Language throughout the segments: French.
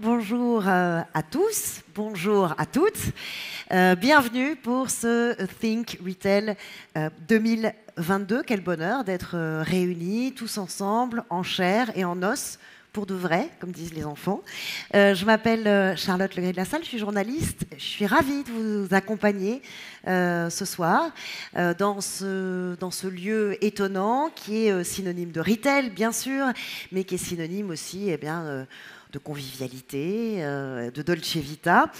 Bonjour à tous, bonjour à toutes. Bienvenue pour ce Think Retail 2022. Quel bonheur d'être réunis tous ensemble, en chair et en os, pour de vrai, comme disent les enfants. Je m'appelle Charlotte Legré de la Salle, je suis journaliste. Je suis ravie de vous accompagner ce soir dans ce lieu étonnant qui est synonyme de retail, bien sûr, mais qui est synonyme aussi de convivialité, de Dolce Vita.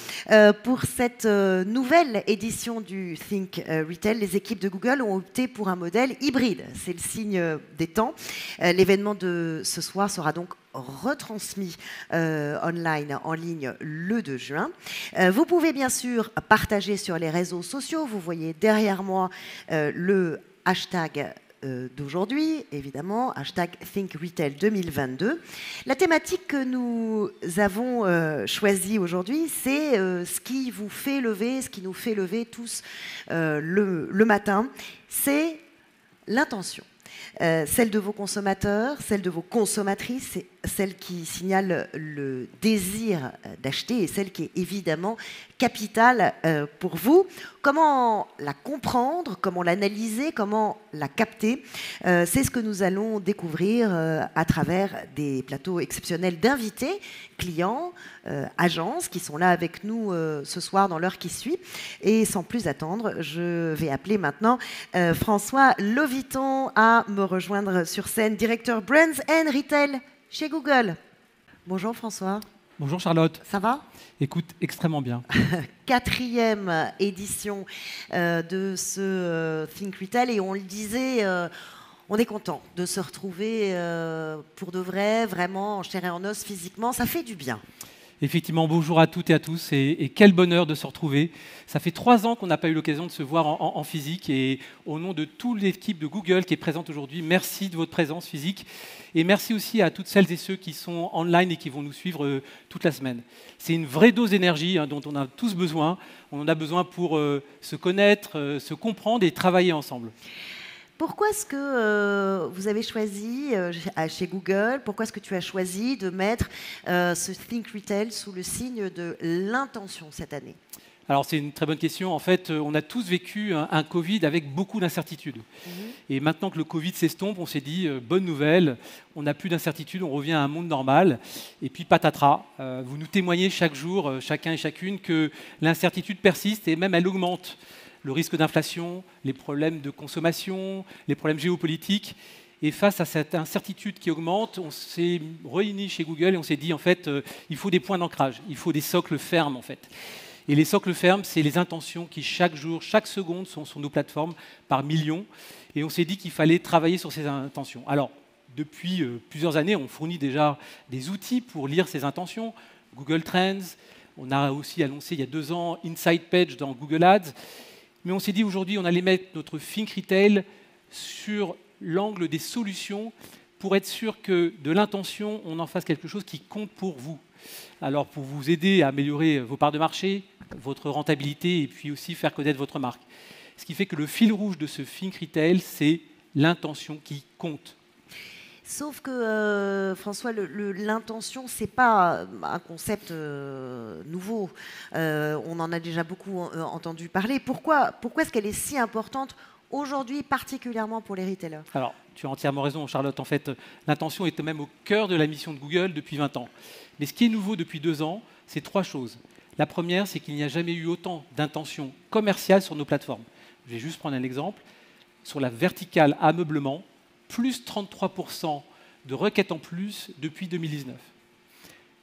Pour cette nouvelle édition du Think Retail, les équipes de Google ont opté pour un modèle hybride. C'est le signe des temps. L'événement de ce soir sera donc retransmis online, en ligne, le 2 juin. Vous pouvez bien sûr partager sur les réseaux sociaux. Vous voyez derrière moi le hashtag d'aujourd'hui, évidemment, hashtag Think Retail 2022. La thématique que nous avons choisie aujourd'hui, c'est ce qui vous fait lever, ce qui nous fait lever tous le matin, c'est l'intention. Celle de vos consommateurs, celle de vos consommatrices, celle qui signale le désir d'acheter et celle qui est évidemment capitale pour vous. Comment la comprendre, comment l'analyser, comment la capter, c'est ce que nous allons découvrir à travers des plateaux exceptionnels d'invités, clients, agences qui sont là avec nous ce soir dans l'heure qui suit. Et sans plus attendre, je vais appeler maintenant François Loviton à me rejoindre sur scène, directeur Brands and Retail chez Google. Bonjour François. Bonjour Charlotte. Ça va ? Écoute, extrêmement bien. 4e édition de ce Think Retail et on le disait, on est content de se retrouver pour de vrai, vraiment en chair et en os physiquement, ça fait du bien. Effectivement, bonjour à toutes et à tous et quel bonheur de se retrouver. Ça fait 3 ans qu'on n'a pas eu l'occasion de se voir en physique et au nom de toute l'équipe de Google qui est présente aujourd'hui, merci de votre présence physique et merci aussi à toutes celles et ceux qui sont online et qui vont nous suivre toute la semaine. C'est une vraie dose d'énergie dont on a tous besoin. On en a besoin pour se connaître, se comprendre et travailler ensemble. Pourquoi est-ce que vous avez choisi, chez Google, pourquoi est-ce que tu as choisi de mettre ce Think Retail sous le signe de l'intention cette année ? Alors c'est une très bonne question. En fait, on a tous vécu un Covid avec beaucoup d'incertitudes. Et maintenant que le Covid s'estompe, on s'est dit, bonne nouvelle, on n'a plus d'incertitudes, on revient à un monde normal. Et puis patatras, vous nous témoignez chaque jour, chacun et chacune, que l'incertitude persiste et même elle augmente. Le risque d'inflation, les problèmes de consommation, les problèmes géopolitiques. Et face à cette incertitude qui augmente, on s'est réunis chez Google et on s'est dit, en fait, il faut des points d'ancrage, il faut des socles fermes, en fait. Et les socles fermes, c'est les intentions qui, chaque jour, chaque seconde, sont sur nos plateformes par millions. Et on s'est dit qu'il fallait travailler sur ces intentions. Alors, depuis plusieurs années, on fournit déjà des outils pour lire ces intentions. Google Trends, on a aussi annoncé il y a 2 ans Inside Page dans Google Ads. Mais on s'est dit aujourd'hui, on allait mettre notre Think Retail sur l'angle des solutions pour être sûr que de l'intention, on en fasse quelque chose qui compte pour vous. Alors pour vous aider à améliorer vos parts de marché, votre rentabilité et puis aussi faire connaître votre marque. Ce qui fait que le fil rouge de ce Think Retail, c'est l'intention qui compte. Sauf que, François, l'intention, ce n'est pas un concept nouveau. On en a déjà beaucoup entendu parler. Pourquoi est-ce qu'elle est si importante aujourd'hui, particulièrement pour les retailers ? Alors, tu as entièrement raison, Charlotte. En fait, l'intention est même au cœur de la mission de Google depuis 20 ans. Mais ce qui est nouveau depuis 2 ans, c'est 3 choses. La première, c'est qu'il n'y a jamais eu autant d'intentions commerciales sur nos plateformes. Je vais juste prendre un exemple. Sur la verticale ameublement, plus 33% de requêtes en plus depuis 2019.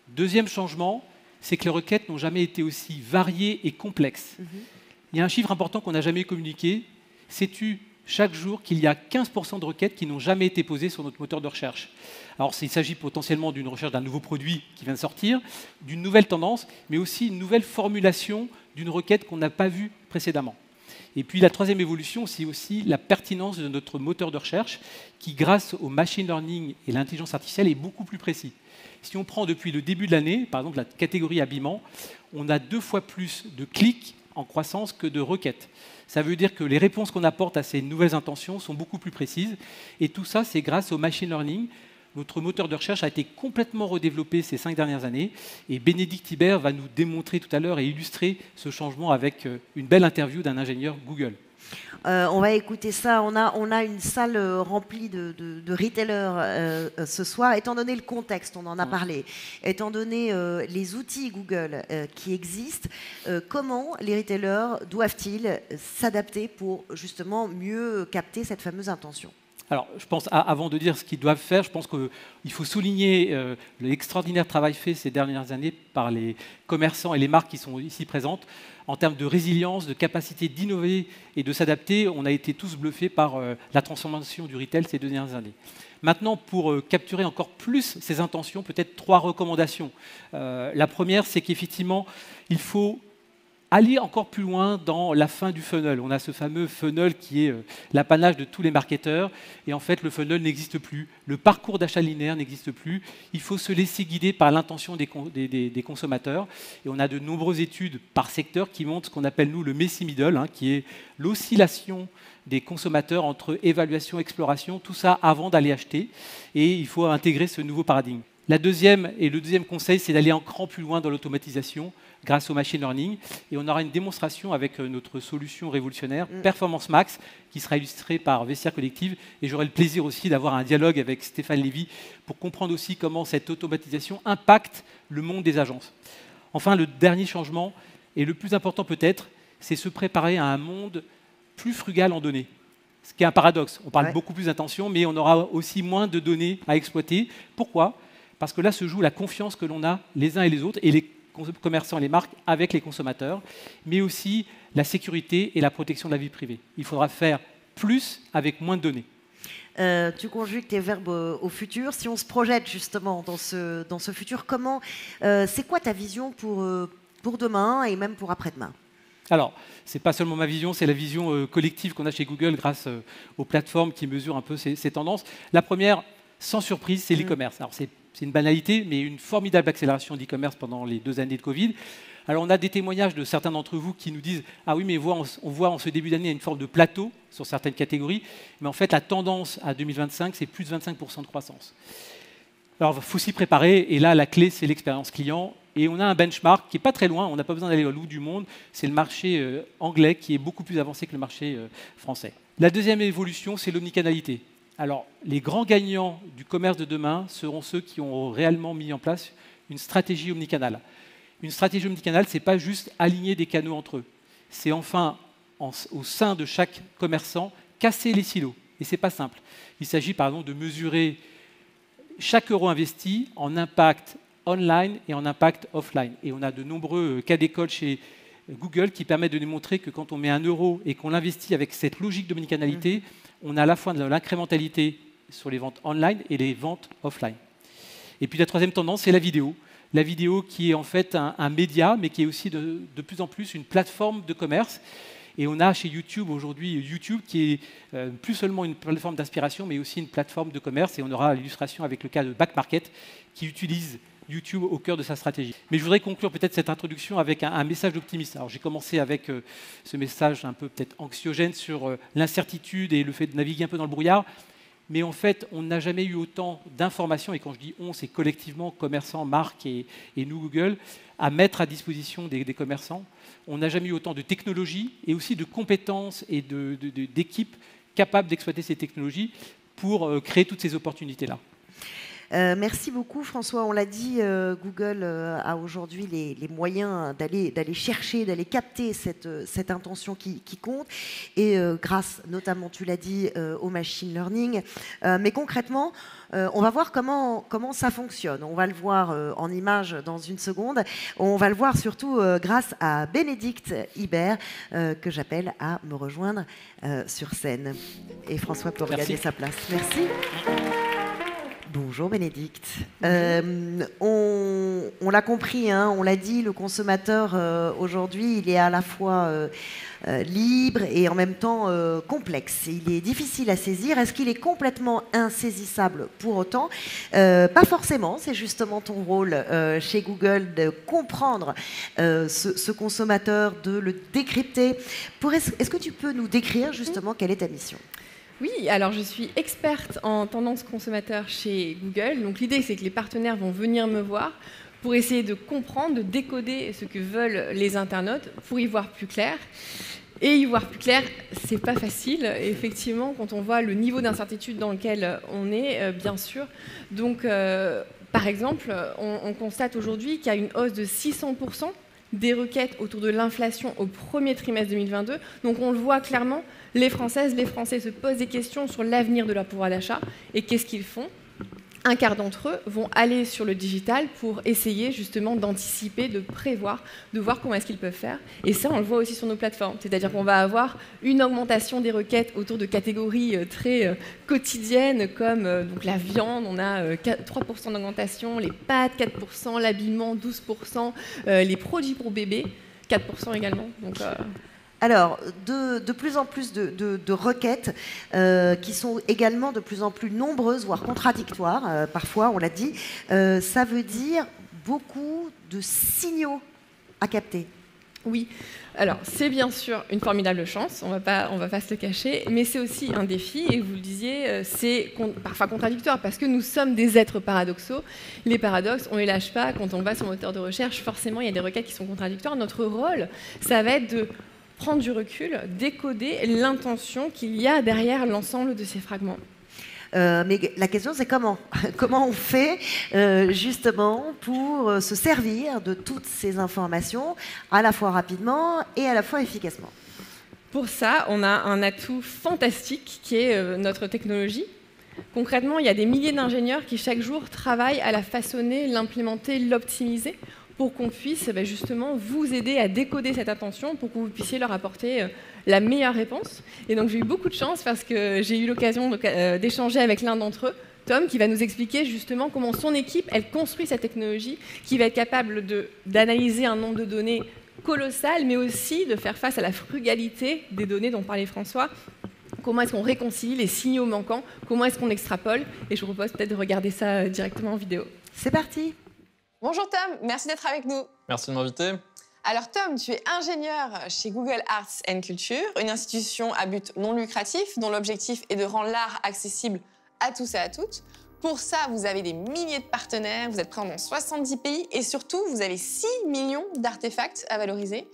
Deuxième changement, c'est que les requêtes n'ont jamais été aussi variées et complexes. Il y a un chiffre important qu'on n'a jamais communiqué. Sais-tu chaque jour qu'il y a 15% de requêtes qui n'ont jamais été posées sur notre moteur de recherche. Alors il s'agit potentiellement d'une recherche d'un nouveau produit qui vient de sortir, d'une nouvelle tendance, mais aussi une nouvelle formulation d'une requête qu'on n'a pas vue précédemment. Et puis la troisième évolution, c'est aussi la pertinence de notre moteur de recherche qui, grâce au machine learning et l'intelligence artificielle, est beaucoup plus précis. Si on prend depuis le début de l'année, par exemple la catégorie habillement, on a 2 fois plus de clics en croissance que de requêtes. Ça veut dire que les réponses qu'on apporte à ces nouvelles intentions sont beaucoup plus précises. Et tout ça, c'est grâce au machine learning. Notre moteur de recherche a été complètement redéveloppé ces 5 dernières années et Bénédicte Ibert va nous démontrer tout à l'heure et illustrer ce changement avec une belle interview d'un ingénieur Google. On va écouter ça. On a une salle remplie de retailers ce soir. Étant donné le contexte, on en a parlé, étant donné les outils Google qui existent, comment les retailers doivent-ils s'adapter pour justement mieux capter cette fameuse intention ? Alors, je pense, avant de dire ce qu'ils doivent faire, je pense qu'il faut souligner l'extraordinaire travail fait ces dernières années par les commerçants et les marques qui sont ici présentes. En termes de résilience, de capacité d'innover et de s'adapter, on a été tous bluffés par la transformation du retail ces 2 dernières années. Maintenant, pour capturer encore plus ces intentions, peut-être 3 recommandations. La première, c'est qu'effectivement, il faut aller encore plus loin dans la fin du funnel. On a ce fameux funnel qui est l'apanage de tous les marketeurs. Et en fait, le funnel n'existe plus. Le parcours d'achat linéaire n'existe plus. Il faut se laisser guider par l'intention des consommateurs. Et on a de nombreuses études par secteur qui montrent ce qu'on appelle, nous, le messy middle, qui est l'oscillation des consommateurs entre évaluation et exploration, tout ça avant d'aller acheter. Et il faut intégrer ce nouveau paradigme. Le deuxième conseil, c'est d'aller un cran plus loin dans l'automatisation grâce au machine learning. Et on aura une démonstration avec notre solution révolutionnaire, Performance Max, qui sera illustrée par Vestiaire Collective. Et j'aurai le plaisir aussi d'avoir un dialogue avec Stéphane Lévy pour comprendre aussi comment cette automatisation impacte le monde des agences. Enfin, le dernier changement, et le plus important peut-être, c'est se préparer à un monde plus frugal en données. Ce qui est un paradoxe. On parle beaucoup plus d'intention, mais on aura aussi moins de données à exploiter. Pourquoi ? Parce que là se joue la confiance que l'on a les uns et les autres, et les commerçants et les marques avec les consommateurs, mais aussi la sécurité et la protection de la vie privée. Il faudra faire plus avec moins de données. Tu conjugues tes verbes au futur. Si on se projette justement dans ce futur, c'est quoi ta vision pour demain et même pour après-demain ? Alors, ce n'est pas seulement ma vision, c'est la vision collective qu'on a chez Google grâce aux plateformes qui mesurent un peu ces tendances. La première, sans surprise, c'est l'e-commerce. Alors, c'est une banalité, mais une formidable accélération d'e-commerce pendant les 2 années de Covid. Alors, on a des témoignages de certains d'entre vous qui nous disent « Ah oui, mais on voit en ce début d'année une forme de plateau sur certaines catégories. » Mais en fait, la tendance à 2025, c'est plus de 25% de croissance. Alors, il faut s'y préparer. Et là, la clé, c'est l'expérience client. Et on a un benchmark qui n'est pas très loin. On n'a pas besoin d'aller au bout du monde. C'est le marché anglais qui est beaucoup plus avancé que le marché français. La deuxième évolution, c'est l'omnicanalité. Alors, les grands gagnants du commerce de demain seront ceux qui ont réellement mis en place une stratégie omnicanale. Une stratégie omnicanale, ce n'est pas juste aligner des canaux entre eux. C'est enfin, au sein de chaque commerçant, casser les silos. Et ce n'est pas simple. Il s'agit, par exemple, de mesurer chaque euro investi en impact online et en impact offline. Et on a de nombreux cas d'école chez Google qui permettent de démontrer que quand on met 1 euro et qu'on l'investit avec cette logique d'omnicanalité, on a à la fois de l'incrémentalité sur les ventes online et les ventes offline. Et puis la troisième tendance, c'est la vidéo. La vidéo qui est en fait un média, mais qui est aussi de plus en plus une plateforme de commerce. Et on a chez YouTube aujourd'hui YouTube qui est plus seulement une plateforme d'inspiration, mais aussi une plateforme de commerce. Et on aura l'illustration avec le cas de Back Market qui utilise YouTube au cœur de sa stratégie. Mais je voudrais conclure peut-être cette introduction avec un message d'optimisme. Alors j'ai commencé avec ce message un peu peut-être anxiogène sur l'incertitude et le fait de naviguer un peu dans le brouillard. Mais en fait, on n'a jamais eu autant d'informations, et quand je dis on, c'est collectivement commerçants, marques et nous Google, à mettre à disposition des commerçants. On n'a jamais eu autant de technologies et aussi de compétences et d'équipes capables d'exploiter ces technologies pour créer toutes ces opportunités-là. Merci beaucoup François. On l'a dit, Google a aujourd'hui les moyens d'aller chercher, d'aller capter cette intention qui compte, et grâce notamment, tu l'as dit, au machine learning. Mais concrètement, on va voir comment ça fonctionne. On va le voir en images dans une seconde. On va le voir surtout grâce à Bénédicte Ibert, que j'appelle à me rejoindre sur scène. Et François peut regagner sa place. Merci. Bonjour Bénédicte. On l'a compris, on l'a dit, le consommateur aujourd'hui, il est à la fois libre et en même temps complexe. Il est difficile à saisir. Est-ce qu'il est complètement insaisissable pour autant? Pas forcément. C'est justement ton rôle chez Google de comprendre ce consommateur, de le décrypter. Est-ce que tu peux nous décrire justement quelle est ta mission? Oui, alors je suis experte en tendance consommateur chez Google. Donc l'idée, c'est que les partenaires vont venir me voir pour essayer de comprendre, de décoder ce que veulent les internautes pour y voir plus clair. Et y voir plus clair, c'est pas facile, effectivement, quand on voit le niveau d'incertitude dans lequel on est, bien sûr. Donc, par exemple, on constate aujourd'hui qu'il y a une hausse de 600% des requêtes autour de l'inflation au premier trimestre 2022. Donc on le voit clairement, les Françaises, les Français se posent des questions sur l'avenir de leur pouvoir d'achat. Et qu'est-ce qu'ils font ? Un quart d'entre eux vont aller sur le digital pour essayer justement d'anticiper, de prévoir, de voir comment est-ce qu'ils peuvent faire. Et ça, on le voit aussi sur nos plateformes. C'est-à-dire qu'on va avoir une augmentation des requêtes autour de catégories très quotidiennes comme donc la viande, on a 3% d'augmentation, les pâtes 4%, l'habillement 12%, les produits pour bébés 4% également. Donc, Alors, de plus en plus de requêtes qui sont également de plus en plus nombreuses, voire contradictoires, parfois, on l'a dit. Ça veut dire beaucoup de signaux à capter. Oui, alors c'est bien sûr une formidable chance, on va pas se le cacher, mais c'est aussi un défi, et vous le disiez, c'est parfois contradictoire, parce que nous sommes des êtres paradoxaux. Les paradoxes, on ne les lâche pas. Quand on va sur le moteur de recherche, forcément, il y a des requêtes qui sont contradictoires. Notre rôle, ça va être de prendre du recul, décoder l'intention qu'il y a derrière l'ensemble de ces fragments. Mais la question, c'est comment ? Comment on fait justement pour se servir de toutes ces informations à la fois rapidement et à la fois efficacement ? Pour ça, on a un atout fantastique qui est notre technologie. Concrètement, il y a des milliers d'ingénieurs qui chaque jour travaillent à la façonner, l'implémenter, l'optimiser, pour qu'on puisse justement vous aider à décoder cette attention, pour que vous puissiez leur apporter la meilleure réponse. Et donc j'ai eu beaucoup de chance parce que j'ai eu l'occasion d'échanger avec l'un d'entre eux, Tom, qui va nous expliquer justement comment son équipe, elle construit cette technologie, qui va être capable d'analyser un nombre de données colossal, mais aussi de faire face à la frugalité des données dont parlait François. Comment est-ce qu'on réconcilie les signaux manquants? Comment est-ce qu'on extrapole? Et je vous propose peut-être de regarder ça directement en vidéo. C'est parti. Bonjour Tom, merci d'être avec nous. Merci de m'inviter. Alors Tom, tu es ingénieur chez Google Arts and Culture, une institution à but non lucratif dont l'objectif est de rendre l'art accessible à tous et à toutes. Pour ça, vous avez des milliers de partenaires, vous êtes présents dans 70 pays et surtout, vous avez 6 millions d'artefacts à valoriser.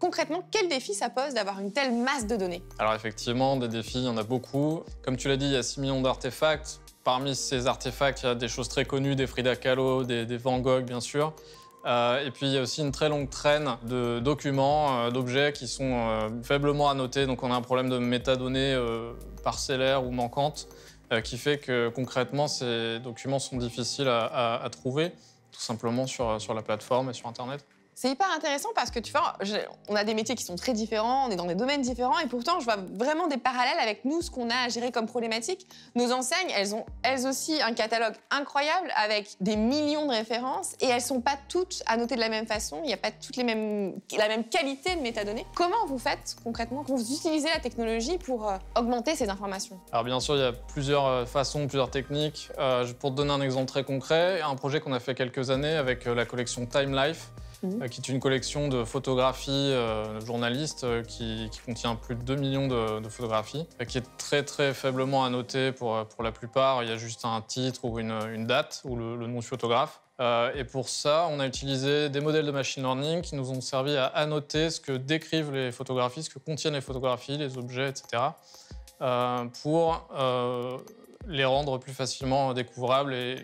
Concrètement, quel défi ça pose d'avoir une telle masse de données? Alors effectivement, des défis, il y en a beaucoup. Comme tu l'as dit, il y a 6 millions d'artefacts. Parmi ces artefacts, il y a des choses très connues, des Frida Kahlo, des Van Gogh, bien sûr. Et puis, il y a aussi une très longue traîne de documents, d'objets qui sont faiblement annotés. Donc, on a un problème de métadonnées parcellaires ou manquantes qui fait que, concrètement, ces documents sont difficiles à trouver, tout simplement sur la plateforme et sur Internet. C'est hyper intéressant parce que tu vois, on a des métiers qui sont très différents, on est dans des domaines différents et pourtant je vois vraiment des parallèles avec nous, ce qu'on a à gérer comme problématique. Nos enseignes, elles ont elles aussi un catalogue incroyable avec des millions de références et elles sont pas toutes annotées de la même façon, il n'y a pas toutes la même qualité de métadonnées. Comment vous faites concrètement? Comment vous utilisez la technologie pour augmenter ces informations? Alors bien sûr, il y a plusieurs façons, plusieurs techniques. Pour te donner un exemple très concret, un projet qu'on a fait quelques années avec la collection Time Life, qui est une collection de photographies journalistes qui contient plus de 2 millions de photographies, qui est très très faiblement annotée pour la plupart. Il y a juste un titre ou une date ou le nom du photographe. Et pour ça, on a utilisé des modèles de machine learning qui nous ont servi à annoter ce que décrivent les photographies, ce que contiennent les photographies, les objets, etc., pour les rendre plus facilement découvrables et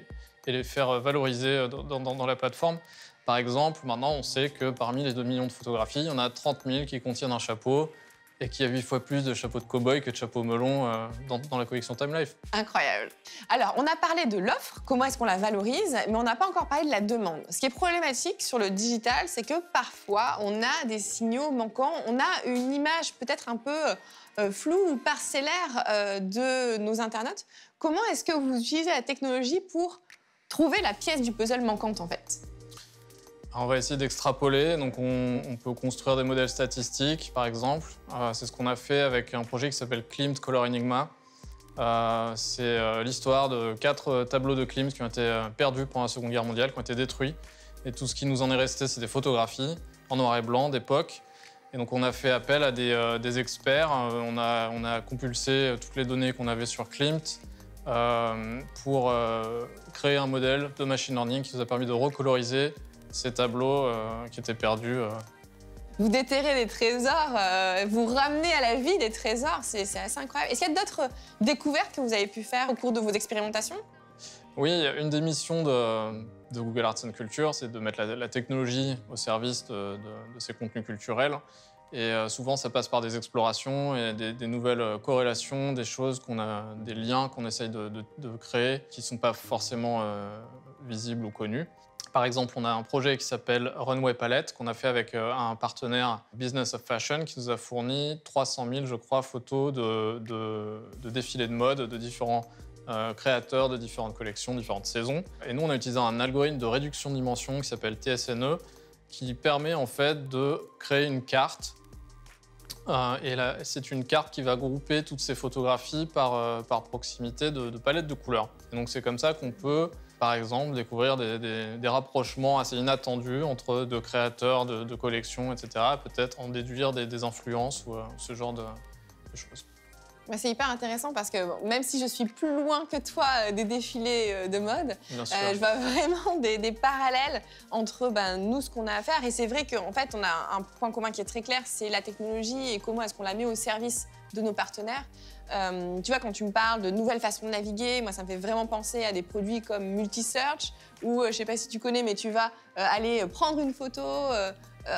les faire valoriser dans la plateforme. Par exemple, maintenant, on sait que parmi les 2 millions de photographies, il y en a 30 000 qui contiennent un chapeau et qu'il y a 8 fois plus de chapeaux de cow-boy que de chapeaux melons dans la collection Time Life. Incroyable. Alors, on a parlé de l'offre, comment est-ce qu'on la valorise, mais on n'a pas encore parlé de la demande. Ce qui est problématique sur le digital, c'est que parfois, on a des signaux manquants, on a une image peut-être un peu floue ou parcellaire de nos internautes. Comment est-ce que vous utilisez la technologie pour trouver la pièce du puzzle manquante, en fait? On va essayer d'extrapoler, donc on peut construire des modèles statistiques, par exemple. C'est ce qu'on a fait avec un projet qui s'appelle Klimt Color Enigma. C'est l'histoire de 4 tableaux de Klimt qui ont été perdus pendant la Seconde Guerre mondiale, qui ont été détruits. Et tout ce qui nous en est resté, c'est des photographies en noir et blanc d'époque. Et donc on a fait appel à des experts. On a compulsé toutes les données qu'on avait sur Klimt pour créer un modèle de machine learning qui nous a permis de recoloriser ces tableaux qui étaient perdus. Vous déterrez des trésors, vous ramenez à la vie des trésors, c'est assez incroyable. Est-ce qu'il y a d'autres découvertes que vous avez pu faire au cours de vos expérimentations? Oui, une des missions de Google Arts and Culture, c'est de mettre la technologie au service de ces contenus culturels. Et souvent, ça passe par des explorations et des nouvelles corrélations, des choses des liens qu'on essaye de créer qui ne sont pas forcément visibles ou connus. Par exemple, on a un projet qui s'appelle Runway Palette qu'on a fait avec un partenaire Business of Fashion qui nous a fourni 300 000, je crois, photos de défilés de mode de différents créateurs de différentes collections, différentes saisons. Et nous, on a utilisé un algorithme de réduction de dimension qui s'appelle TSNE qui permet en fait de créer une carte. Et là, c'est une carte qui va grouper toutes ces photographies par proximité de palettes de couleurs. Et donc c'est comme ça qu'on peut, par exemple, découvrir des rapprochements assez inattendus entre deux créateurs de collections, etc. Peut-être en déduire des influences ou ce genre de choses. C'est hyper intéressant parce que même si je suis plus loin que toi des défilés de mode, je vois vraiment des parallèles entre nous, ce qu'on a à faire. Et c'est vrai qu'en fait, on a un point commun qui est très clair, c'est la technologie et comment est-ce qu'on la met au service de nos partenaires. Tu vois, quand tu me parles de nouvelles façons de naviguer, moi, ça me fait vraiment penser à des produits comme Multisearch, où, je ne sais pas si tu connais, mais tu vas aller prendre une photo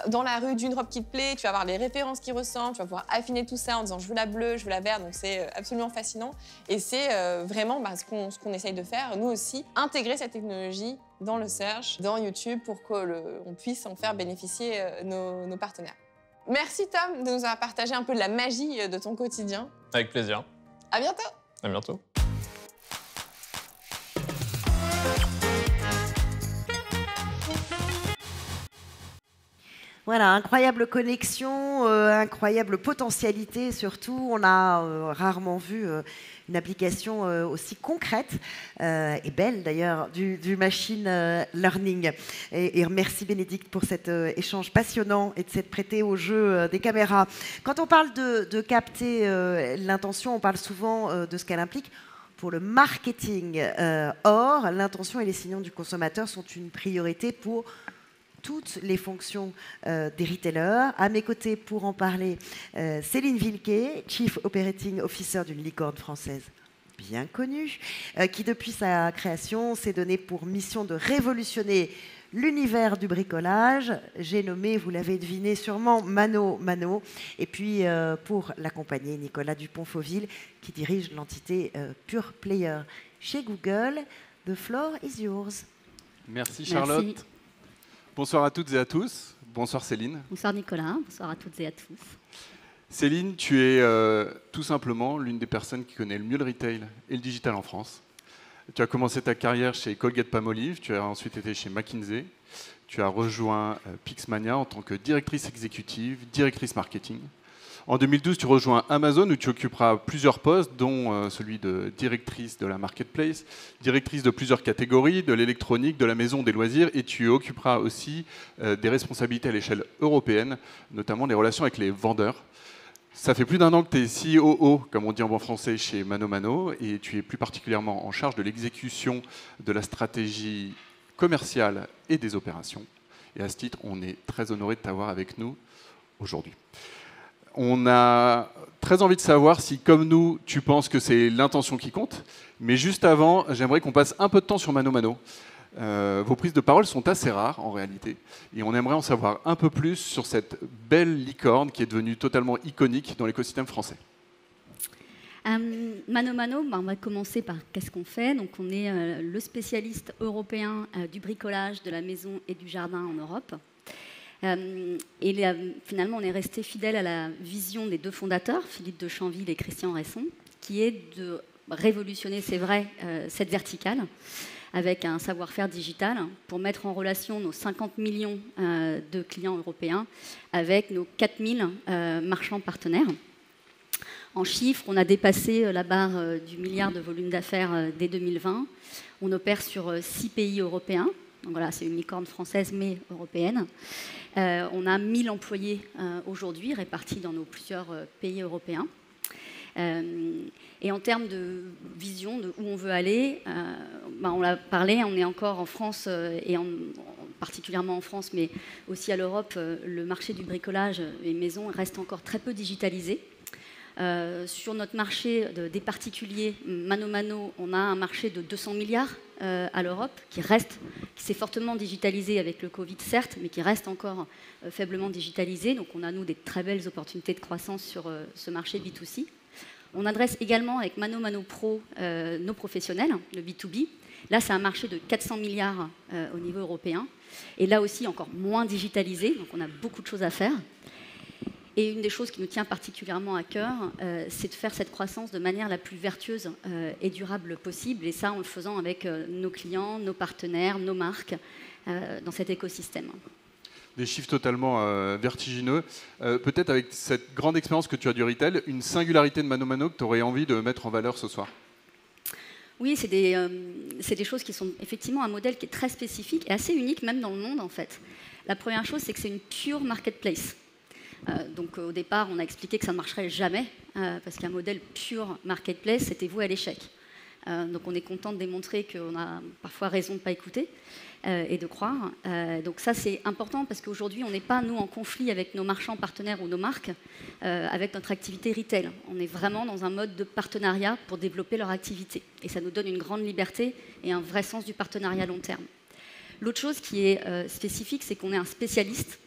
dans la rue d'une robe qui te plaît, tu vas avoir les références qui ressemblent, tu vas pouvoir affiner tout ça en disant je veux la bleue, je veux la verte, donc c'est absolument fascinant. Et c'est vraiment ce qu'on essaye de faire, nous aussi, intégrer cette technologie dans le search, dans YouTube, pour qu'on puisse en faire bénéficier nos partenaires. Merci Tom de nous avoir partagé un peu de la magie de ton quotidien. Avec plaisir. À bientôt. À bientôt. Voilà, incroyable connexion, incroyable potentialité surtout. On a rarement vu une application aussi concrète et belle d'ailleurs du machine learning. Et merci Bénédicte pour cet échange passionnant et de s'être prêté au jeu des caméras. Quand on parle de capter l'intention, on parle souvent de ce qu'elle implique pour le marketing. Or, l'intention et les signaux du consommateur sont une priorité pour toutes les fonctions des retailers. À mes côtés, pour en parler, Céline Vilquet, Chief Operating Officer d'une licorne française bien connue, qui depuis sa création s'est donné pour mission de révolutionner l'univers du bricolage. J'ai nommé, vous l'avez deviné sûrement, Mano Mano. Et puis, pour l'accompagner, Nicolas Dupont-Fauville, qui dirige l'entité Pure Player chez Google. The floor is yours. Merci Charlotte. Merci. Bonsoir à toutes et à tous. Bonsoir Céline. Bonsoir Nicolas, bonsoir à toutes et à tous. Céline, tu es tout simplement l'une des personnes qui connaît le mieux le retail et le digital en France. Tu as commencé ta carrière chez Colgate-Palmolive, tu as ensuite été chez McKinsey, tu as rejoint Pixmania en tant que directrice exécutive, directrice marketing. En 2012, tu rejoins Amazon où tu occuperas plusieurs postes, dont celui de directrice de la marketplace, directrice de plusieurs catégories, de l'électronique, de la maison, des loisirs, et tu occuperas aussi des responsabilités à l'échelle européenne, notamment les relations avec les vendeurs. Ça fait plus d'1 an que tu es COO, comme on dit en bon français, chez Mano Mano, et tu es plus particulièrement en charge de l'exécution de la stratégie commerciale et des opérations. Et à ce titre, on est très honoré de t'avoir avec nous aujourd'hui. On a très envie de savoir si, comme nous, tu penses que c'est l'intention qui compte. Mais juste avant, j'aimerais qu'on passe un peu de temps sur Mano Mano. Vos prises de parole sont assez rares, en réalité. Et on aimerait en savoir un peu plus sur cette belle licorne qui est devenue totalement iconique dans l'écosystème français. Mano Mano, on va commencer par qu'est-ce qu'on fait. Donc, on est le spécialiste européen du bricolage, de la maison et du jardin en Europe. Et finalement, on est resté fidèle à la vision des 2 fondateurs, Philippe de Chanville et Christian Resson, qui est de révolutionner, c'est vrai, cette verticale avec un savoir-faire digital pour mettre en relation nos 50 millions de clients européens avec nos 4000 marchands partenaires. En chiffres, on a dépassé la barre du milliard de volume d'affaires dès 2020. On opère sur 6 pays européens, Donc voilà, c'est une licorne française mais européenne. On a 1000 employés aujourd'hui répartis dans nos plusieurs pays européens. Et en termes de vision de où on veut aller, on l'a parlé, on est encore en France et particulièrement en France, mais aussi à l'Europe, le marché du bricolage et maison reste encore très peu digitalisé. Sur notre marché des particuliers, mano mano, on a un marché de 200 milliards à l'Europe qui s'est fortement digitalisé avec le Covid, certes, mais qui reste encore faiblement digitalisé. Donc on a, nous, des très belles opportunités de croissance sur ce marché B2C. On adresse également avec Mano Mano Pro nos professionnels, le B2B. Là, c'est un marché de 400 milliards au niveau européen. Et là aussi, encore moins digitalisé, donc on a beaucoup de choses à faire. Et une des choses qui nous tient particulièrement à cœur, c'est de faire cette croissance de manière la plus vertueuse et durable possible. Et ça, en le faisant avec nos clients, nos partenaires, nos marques, dans cet écosystème. Des chiffres totalement vertigineux. Peut-être avec cette grande expérience que tu as du retail, une singularité de Mano Mano que tu aurais envie de mettre en valeur ce soir? Oui, c'est des choses qui sont effectivement un modèle qui est très spécifique et assez unique même dans le monde en fait. La première chose, c'est que c'est une pure marketplace. Donc au départ, on a expliqué que ça ne marcherait jamais, parce qu'un modèle pure marketplace, c'était voué à l'échec. Donc on est content de démontrer qu'on a parfois raison de ne pas écouter et de croire. Donc ça, c'est important parce qu'aujourd'hui, on n'est pas, nous, en conflit avec nos marchands partenaires ou nos marques, avec notre activité retail. On est vraiment dans un mode de partenariat pour développer leur activité. Et ça nous donne une grande liberté et un vrai sens du partenariat long terme. L'autre chose qui est spécifique, c'est qu'on est un spécialiste.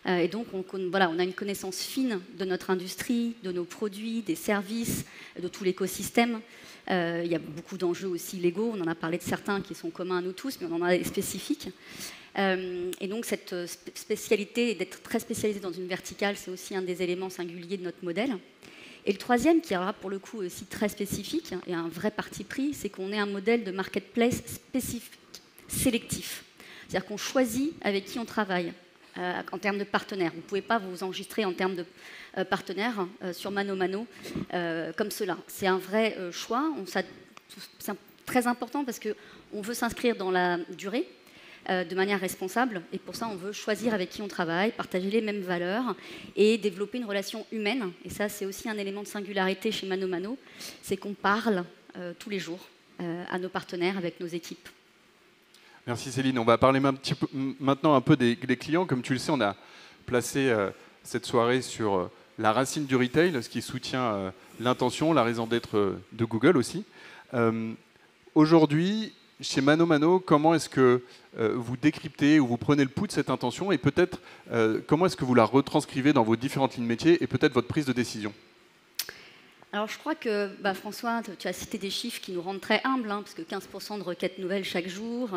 Et donc, on a une connaissance fine de notre industrie, de nos produits, des services, de tout l'écosystème. Il y a beaucoup d'enjeux aussi légaux. On en a parlé de certains qui sont communs à nous tous, mais on en a des spécifiques. Et donc, cette spécialité, d'être très spécialisé dans une verticale, c'est aussi un des éléments singuliers de notre modèle. Et le troisième, qui est pour le coup aussi très spécifique et un vrai parti pris, c'est qu'on est un modèle de marketplace spécifique, sélectif. C'est-à-dire qu'on choisit avec qui on travaille. En termes de partenaires. Vous ne pouvez pas vous enregistrer en termes de partenaires sur Mano Mano comme cela. C'est un vrai choix. C'est très important parce qu'on veut s'inscrire dans la durée de manière responsable et pour ça, on veut choisir avec qui on travaille, partager les mêmes valeurs et développer une relation humaine. Et ça, c'est aussi un élément de singularité chez Mano Mano, c'est qu'on parle tous les jours à nos partenaires avec nos équipes. Merci Céline. On va parler maintenant un peu des clients. Comme tu le sais, on a placé cette soirée sur la racine du retail, ce qui soutient l'intention, la raison d'être de Google aussi. Aujourd'hui, chez Mano Mano, comment est-ce que vous décryptez ou vous prenez le pouls de cette intention et peut-être comment est-ce que vous la retranscrivez dans vos différentes lignes métiers et peut-être votre prise de décision? Alors je crois que, François, tu as cité des chiffres qui nous rendent très humbles, parce que 15% de requêtes nouvelles chaque jour.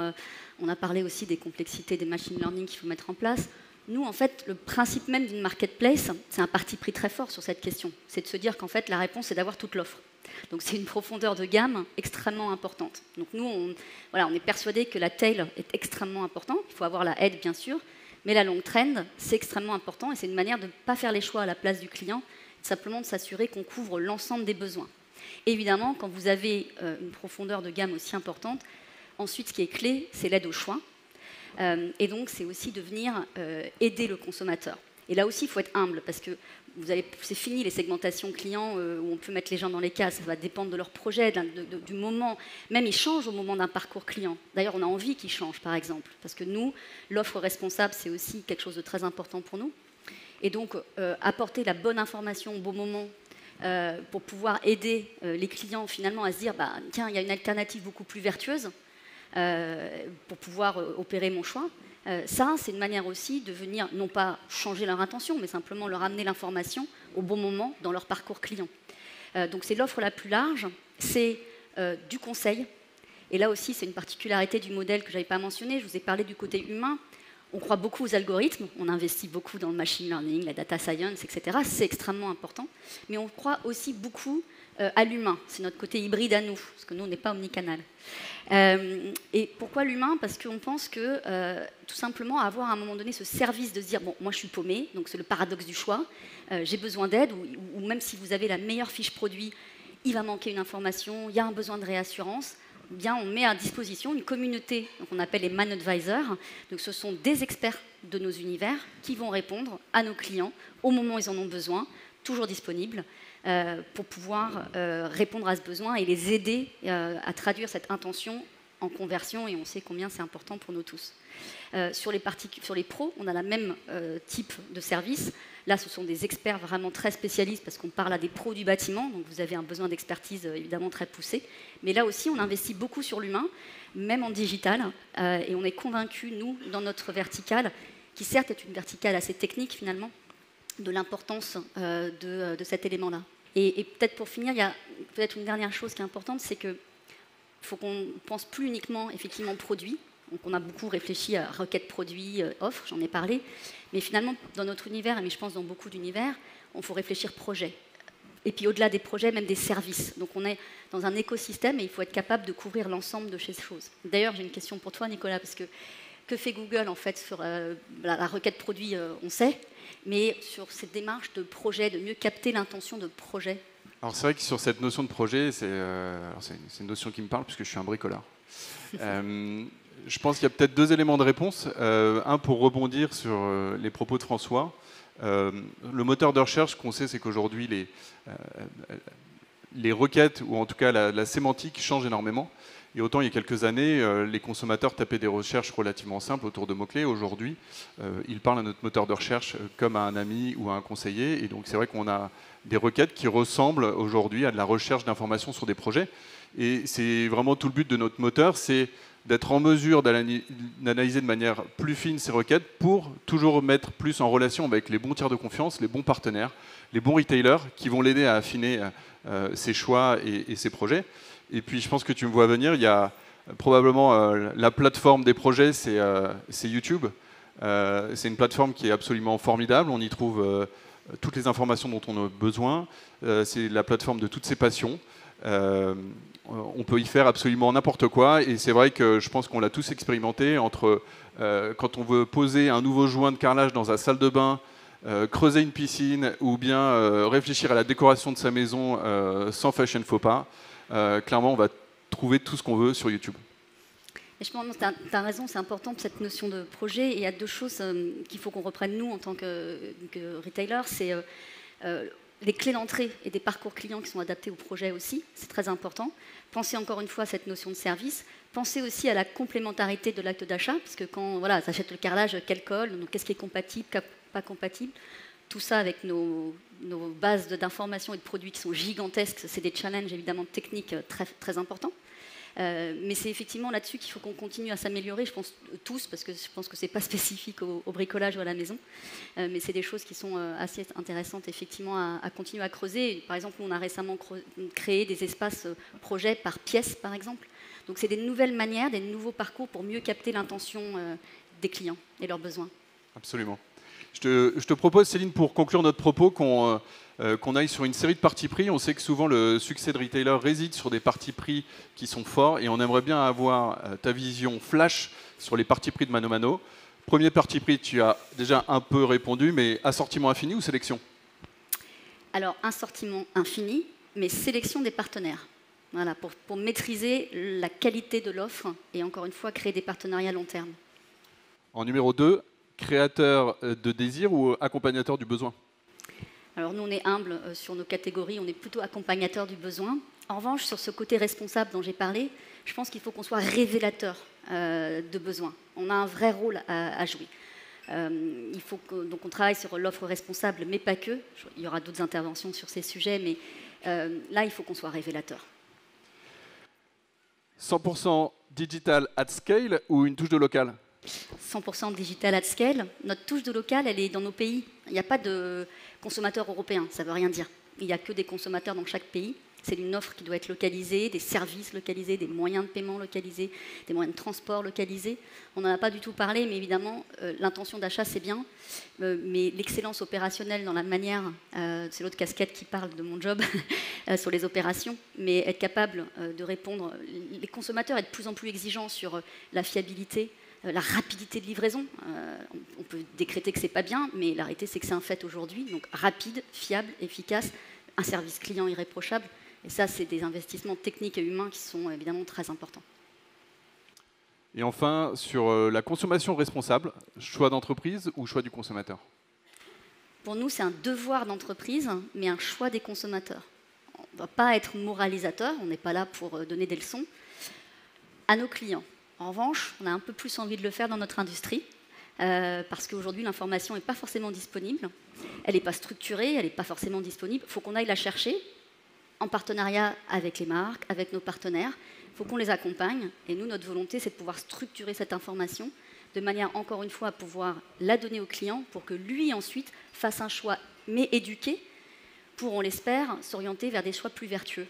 On a parlé aussi des complexités des machine learning qu'il faut mettre en place. Nous, en fait, le principe même d'une marketplace, c'est un parti pris très fort sur cette question. C'est de se dire qu'en fait, la réponse, c'est d'avoir toute l'offre. Donc c'est une profondeur de gamme extrêmement importante. Donc nous, on est persuadé que la tail est extrêmement importante. Il faut avoir la head, bien sûr, mais la long trend, c'est extrêmement important et c'est une manière de ne pas faire les choix à la place du client, simplement de s'assurer qu'on couvre l'ensemble des besoins. Évidemment, quand vous avez une profondeur de gamme aussi importante, ensuite, ce qui est clé, c'est l'aide au choix. Et donc, c'est aussi de venir aider le consommateur. Et là aussi, il faut être humble, parce que c'est fini les segmentations clients où on peut mettre les gens dans les cases. Ça va dépendre de leur projet, du moment. Même ils changent au moment d'un parcours client. D'ailleurs, on a envie qu'ils changent, par exemple. Parce que nous, l'offre responsable, c'est aussi quelque chose de très important pour nous. Et donc, apporter la bonne information au bon moment pour pouvoir aider les clients finalement à se dire tiens, il y a une alternative beaucoup plus vertueuse pour pouvoir opérer mon choix. Ça, c'est une manière aussi de venir, non pas changer leur intention, mais simplement leur amener l'information au bon moment dans leur parcours client. Donc, c'est l'offre la plus large, c'est du conseil. Et là aussi, c'est une particularité du modèle que je n'avais pas mentionné. Je vous ai parlé du côté humain. On croit beaucoup aux algorithmes, on investit beaucoup dans le machine learning, la data science, etc. C'est extrêmement important. Mais on croit aussi beaucoup à l'humain. C'est notre côté hybride à nous, parce que nous, on n'est pas omnicanal. Et pourquoi l'humain? Parce qu'on pense que, tout simplement, avoir à un moment donné ce service de se dire, bon, moi je suis paumé, donc c'est le paradoxe du choix, j'ai besoin d'aide, ou même si vous avez la meilleure fiche produit, il va manquer une information, il y a un besoin de réassurance. bien, on met à disposition une communauté qu'on appelle les Man Advisors. Donc, ce sont des experts de nos univers qui vont répondre à nos clients au moment où ils en ont besoin, toujours disponibles, pour pouvoir répondre à ce besoin et les aider à traduire cette intention en conversion, et on sait combien c'est important pour nous tous. Sur les pros, on a la même type de service. Là, ce sont des experts vraiment très spécialistes parce qu'on parle à des pros du bâtiment, donc vous avez un besoin d'expertise évidemment très poussé. Mais là aussi, on investit beaucoup sur l'humain, même en digital, et on est convaincus, nous, dans notre verticale, qui certes est une verticale assez technique finalement, de l'importance de cet élément-là. Et peut-être pour finir, il y a peut-être une dernière chose qui est importante, c'est qu'il faut qu'on pense plus uniquement effectivement produit. Donc on a beaucoup réfléchi à requête produit, offre, j'en ai parlé. Mais finalement, dans notre univers, mais je pense dans beaucoup d'univers, il faut réfléchir projet. Et puis au-delà des projets, même des services. Donc on est dans un écosystème et il faut être capable de couvrir l'ensemble de ces choses. D'ailleurs, j'ai une question pour toi, Nicolas, parce que fait Google en fait sur la requête produit, on sait, mais sur cette démarche de projet, de mieux capter l'intention de projet. Alors c'est vrai que sur cette notion de projet, c'est une notion qui me parle puisque je suis un bricoleur. Je pense qu'il y a peut-être deux éléments de réponse. Un pour rebondir sur les propos de François. Le moteur de recherche, qu'on sait, c'est qu'aujourd'hui les requêtes, ou en tout cas la sémantique, change énormément. Et autant il y a quelques années, les consommateurs tapaient des recherches relativement simples autour de mots-clés. Aujourd'hui, ils parlent à notre moteur de recherche comme à un ami ou à un conseiller. Et donc c'est vrai qu'on a des requêtes qui ressemblent aujourd'hui à de la recherche d'informations sur des projets. Et c'est vraiment tout le but de notre moteur, c'est d'être en mesure d'analyser de manière plus fine ces requêtes pour toujours mettre plus en relation avec les bons tiers de confiance, les bons partenaires, les bons retailers qui vont l'aider à affiner ses choix et ses projets. Et puis je pense que tu me vois venir, il y a probablement la plateforme des projets, c'est YouTube. C'est une plateforme qui est absolument formidable, on y trouve toutes les informations dont on a besoin. C'est la plateforme de toutes ses passions. On peut y faire absolument n'importe quoi et c'est vrai que je pense qu'on l'a tous expérimenté entre quand on veut poser un nouveau joint de carrelage dans sa salle de bain, creuser une piscine ou bien réfléchir à la décoration de sa maison sans fashion faux pas. Clairement, on va trouver tout ce qu'on veut sur YouTube. Et je pense que tu as raison, c'est important cette notion de projet. Et il y a deux choses qu'il faut qu'on reprenne nous en tant que retailer, c'est les clés d'entrée et des parcours clients qui sont adaptés au projet aussi, c'est très important. Pensez encore une fois à cette notion de service. Pensez aussi à la complémentarité de l'acte d'achat, parce que quand tu achètes le carrelage, quel colle, donc qu'est-ce qui est compatible, pas compatible. Tout ça avec nos bases d'informations et de produits qui sont gigantesques, c'est des challenges évidemment techniques très, très importants. Mais c'est effectivement là-dessus qu'il faut qu'on continue à s'améliorer, je pense tous, parce que je pense que ce n'est pas spécifique au bricolage ou à la maison, mais c'est des choses qui sont assez intéressantes effectivement à continuer à creuser. Par exemple, on a récemment créé des espaces projets par pièce, par exemple. Donc c'est des nouvelles manières, des nouveaux parcours pour mieux capter l'intention des clients et leurs besoins. Absolument. Je te propose, Céline, pour conclure notre propos, qu'on aille sur une série de partis pris. On sait que souvent le succès de retailer réside sur des partis pris qui sont forts et on aimerait bien avoir ta vision flash sur les partis pris de Mano Mano. Premier parti pris, tu as déjà un peu répondu, mais assortiment infini ou sélection? Alors, assortiment infini, mais sélection des partenaires. Voilà, pour maîtriser la qualité de l'offre et encore une fois créer des partenariats long terme. En numéro 2, créateur de désir ou accompagnateur du besoin? Alors nous, on est humble sur nos catégories, on est plutôt accompagnateur du besoin. En revanche, sur ce côté responsable dont j'ai parlé, je pense qu'il faut qu'on soit révélateur de besoins. On a un vrai rôle à jouer. Il faut donc on travaille sur l'offre responsable, mais pas que. Il y aura d'autres interventions sur ces sujets, mais là, il faut qu'on soit révélateur. 100% digital at scale ou une touche de local? 100% digital at scale. Notre touche de local, elle est dans nos pays. Il n'y a pas de consommateurs européens, ça ne veut rien dire. Il n'y a que des consommateurs dans chaque pays. C'est une offre qui doit être localisée, des services localisés, des moyens de paiement localisés, des moyens de transport localisés. On n'en a pas du tout parlé, mais évidemment, l'intention d'achat, c'est bien. Mais l'excellence opérationnelle dans la manière, c'est l'autre casquette qui parle de mon job, sur les opérations, mais être capable de répondre. Les consommateurs sont de plus en plus exigeants sur la fiabilité, la rapidité de livraison. On peut décréter que ce n'est pas bien, mais la réalité, c'est que c'est un fait aujourd'hui. Donc rapide, fiable, efficace, un service client irréprochable. Et ça, c'est des investissements techniques et humains qui sont évidemment très importants. Et enfin, sur la consommation responsable, choix d'entreprise ou choix du consommateur? Pour nous, c'est un devoir d'entreprise, mais un choix des consommateurs. On ne doit pas être moralisateur, on n'est pas là pour donner des leçons à nos clients. En revanche, on a un peu plus envie de le faire dans notre industrie, parce qu'aujourd'hui, l'information n'est pas forcément disponible, elle n'est pas structurée, elle n'est pas forcément disponible. Il faut qu'on aille la chercher en partenariat avec les marques, avec nos partenaires. Il faut qu'on les accompagne. Et nous, notre volonté, c'est de pouvoir structurer cette information de manière, encore une fois, à pouvoir la donner au client pour que lui, ensuite, fasse un choix, mais éduqué, pour, on l'espère, s'orienter vers des choix plus vertueux.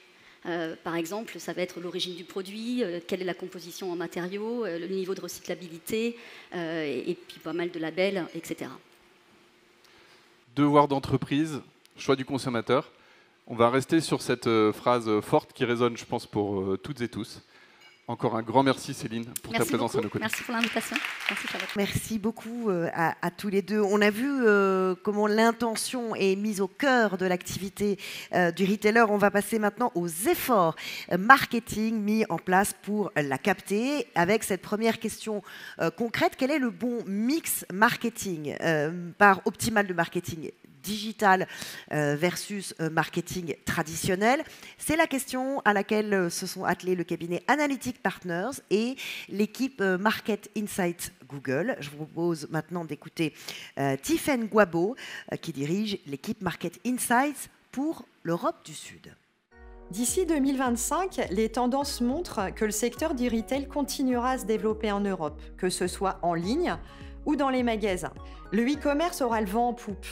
Par exemple, ça va être l'origine du produit, quelle est la composition en matériaux, le niveau de recyclabilité, et puis pas mal de labels, etc. Devoir d'entreprise, choix du consommateur. On va rester sur cette phrase forte qui résonne, je pense, pour toutes et tous. Encore un grand merci, Céline, pour ta présence à nos côtés. Merci pour l'invitation. Merci, Charlotte. Merci beaucoup à tous les deux. On a vu comment l'intention est mise au cœur de l'activité du retailer. On va passer maintenant aux efforts marketing mis en place pour la capter. Avec cette première question concrète, quel est le bon mix marketing par optimal de marketing digital versus marketing traditionnel? C'est la question à laquelle se sont attelés le cabinet Analytic Partners et l'équipe Market Insights Google. Je vous propose maintenant d'écouter Tiffaine Guabo qui dirige l'équipe Market Insights pour l'Europe du Sud. D'ici 2025, les tendances montrent que le secteur du retail continuera à se développer en Europe, que ce soit en ligne ou dans les magasins. Le e-commerce aura le vent en poupe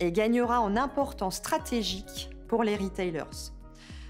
et gagnera en importance stratégique pour les retailers.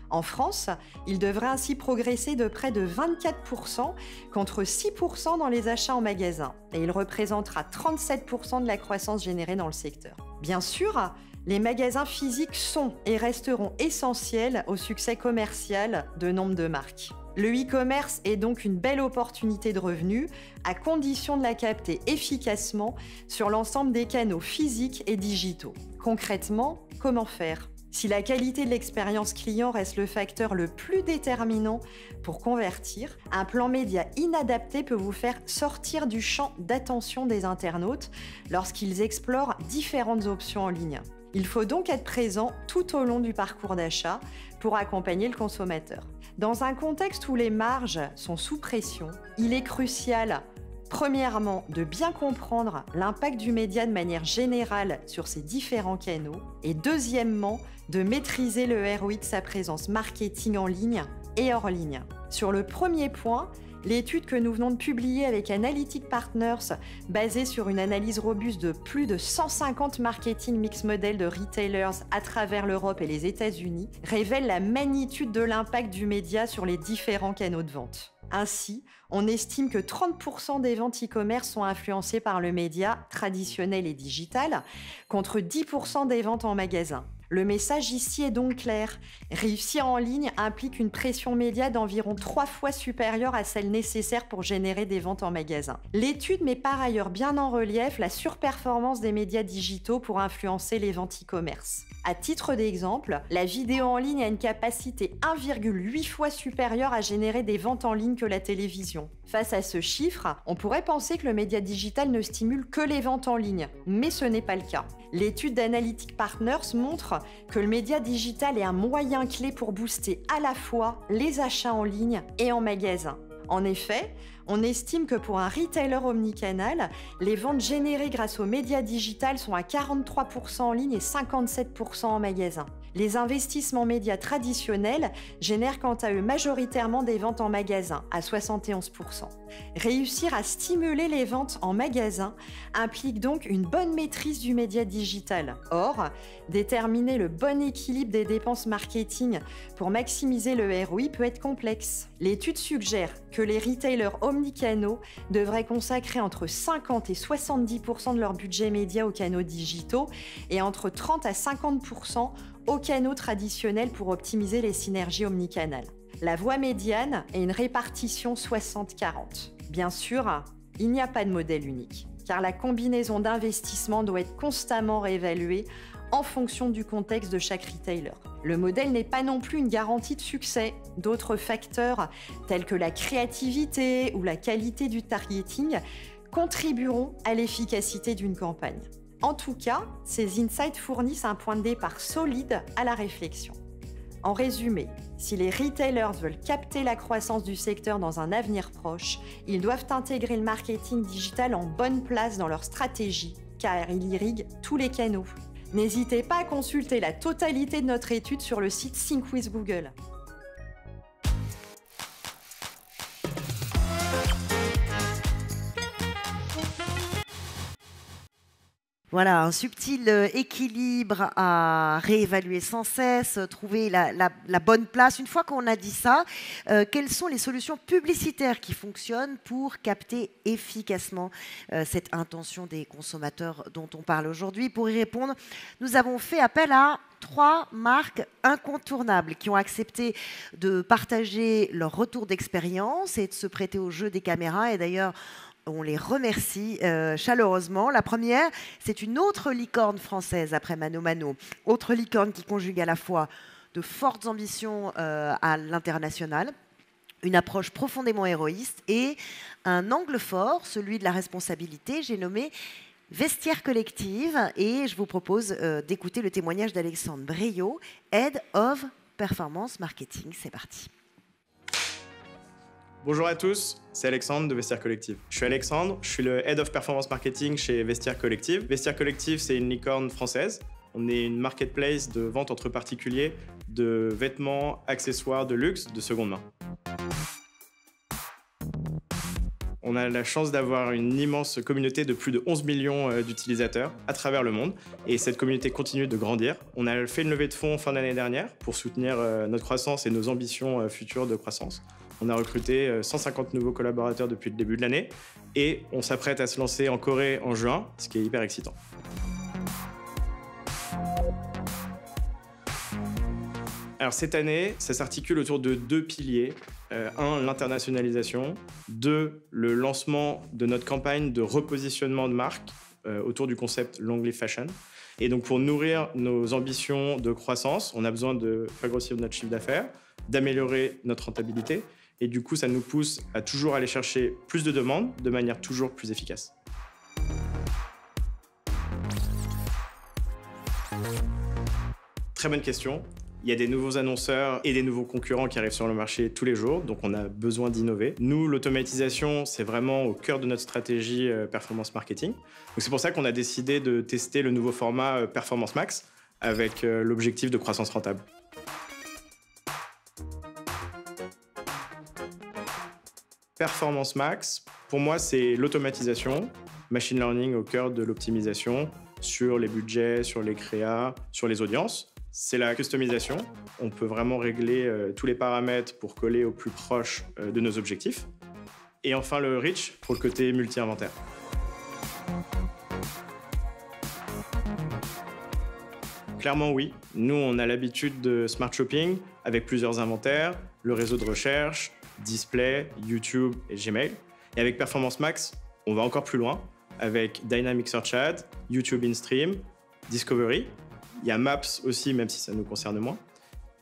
En France, il devrait ainsi progresser de près de 24% contre 6% dans les achats en magasin et il représentera 37% de la croissance générée dans le secteur. Bien sûr, les magasins physiques sont et resteront essentiels au succès commercial de nombre de marques. Le e-commerce est donc une belle opportunité de revenus, à condition de la capter efficacement sur l'ensemble des canaux physiques et digitaux. Concrètement, comment faire ? Si la qualité de l'expérience client reste le facteur le plus déterminant pour convertir, un plan média inadapté peut vous faire sortir du champ d'attention des internautes lorsqu'ils explorent différentes options en ligne. Il faut donc être présent tout au long du parcours d'achat pour accompagner le consommateur. Dans un contexte où les marges sont sous pression, il est crucial, premièrement, de bien comprendre l'impact du média de manière générale sur ces différents canaux et deuxièmement, de maîtriser le ROI de sa présence marketing en ligne et hors ligne. Sur le premier point, l'étude que nous venons de publier avec Analytic Partners, basée sur une analyse robuste de plus de 150 marketing mix models de retailers à travers l'Europe et les États-Unis, révèle la magnitude de l'impact du média sur les différents canaux de vente. Ainsi, on estime que 30% des ventes e-commerce sont influencées par le média traditionnel et digital, contre 10% des ventes en magasin. Le message ici est donc clair. Réussir en ligne implique une pression média d'environ 3 fois supérieure à celle nécessaire pour générer des ventes en magasin. L'étude met par ailleurs bien en relief la surperformance des médias digitaux pour influencer les ventes e-commerce. À titre d'exemple, la vidéo en ligne a une capacité 1,8 fois supérieure à générer des ventes en ligne que la télévision. Face à ce chiffre, on pourrait penser que le média digital ne stimule que les ventes en ligne, mais ce n'est pas le cas. L'étude d'Analytic Partners montre que le média digital est un moyen clé pour booster à la fois les achats en ligne et en magasin. En effet, on estime que pour un retailer omnicanal, les ventes générées grâce au média digital sont à 43% en ligne et 57% en magasin. Les investissements médias traditionnels génèrent quant à eux majoritairement des ventes en magasin, à 71%. Réussir à stimuler les ventes en magasin implique donc une bonne maîtrise du média digital. Or, déterminer le bon équilibre des dépenses marketing pour maximiser le ROI peut être complexe. L'étude suggère que les retailers omnicanaux devraient consacrer entre 50 et 70% de leur budget média aux canaux digitaux et entre 30 à 50% aux canaux traditionnels pour optimiser les synergies omnicanales. La voie médiane est une répartition 60-40. Bien sûr, il n'y a pas de modèle unique, car la combinaison d'investissements doit être constamment réévaluée en fonction du contexte de chaque retailer. Le modèle n'est pas non plus une garantie de succès. D'autres facteurs, tels que la créativité ou la qualité du targeting, contribueront à l'efficacité d'une campagne. En tout cas, ces insights fournissent un point de départ solide à la réflexion. En résumé, si les retailers veulent capter la croissance du secteur dans un avenir proche, ils doivent intégrer le marketing digital en bonne place dans leur stratégie, car il irrigue tous les canaux. N'hésitez pas à consulter la totalité de notre étude sur le site Sync with Google. Voilà, un subtil équilibre à réévaluer sans cesse, trouver la bonne place. Une fois qu'on a dit ça, quelles sont les solutions publicitaires qui fonctionnent pour capter efficacement cette intention des consommateurs dont on parle aujourd'hui? Pour y répondre, nous avons fait appel à 3 marques incontournables qui ont accepté de partager leur retour d'expérience et de se prêter au jeu des caméras. Et d'ailleurs, on les remercie chaleureusement. La première, c'est une autre licorne française après Mano Mano. Autre licorne qui conjugue à la fois de fortes ambitions à l'international, une approche profondément héroïste et un angle fort, celui de la responsabilité. J'ai nommé Vestiaire Collective et je vous propose d'écouter le témoignage d'Alexandre Breillot, Head of Performance Marketing. C'est parti. Bonjour à tous, c'est Alexandre de Vestiaire Collective. Je suis Alexandre, je suis le Head of Performance Marketing chez Vestiaire Collective. Vestiaire Collective, c'est une licorne française. On est une marketplace de vente entre particuliers de vêtements, accessoires de luxe de seconde main. On a la chance d'avoir une immense communauté de plus de 11 millions d'utilisateurs à travers le monde et cette communauté continue de grandir. On a fait une levée de fonds fin d'année dernière pour soutenir notre croissance et nos ambitions futures de croissance. On a recruté 150 nouveaux collaborateurs depuis le début de l'année et on s'apprête à se lancer en Corée en juin, ce qui est hyper excitant. Alors cette année, ça s'articule autour de 2 piliers. 1, l'internationalisation. 2, le lancement de notre campagne de repositionnement de marque autour du concept Long Live Fashion. Et donc pour nourrir nos ambitions de croissance, on a besoin de faire grossir notre chiffre d'affaires, d'améliorer notre rentabilité. Et du coup, ça nous pousse à toujours aller chercher plus de demandes de manière toujours plus efficace. Très bonne question. Il y a des nouveaux annonceurs et des nouveaux concurrents qui arrivent sur le marché tous les jours, donc on a besoin d'innover. Nous, l'automatisation, c'est vraiment au cœur de notre stratégie performance marketing. Donc c'est pour ça qu'on a décidé de tester le nouveau format Performance Max avec l'objectif de croissance rentable. Performance Max, pour moi, c'est l'automatisation, machine learning au cœur de l'optimisation sur les budgets, sur les créas, sur les audiences. C'est la customisation. On peut vraiment régler tous les paramètres pour coller au plus proche de nos objectifs. Et enfin, le reach pour le côté multi-inventaire. Clairement, oui. Nous, on a l'habitude de smart shopping avec plusieurs inventaires, le réseau de recherche, display, YouTube et Gmail. Et avec Performance Max, on va encore plus loin avec Dynamic Search Ad, YouTube InStream, Discovery. Il y a Maps aussi, même si ça nous concerne moins.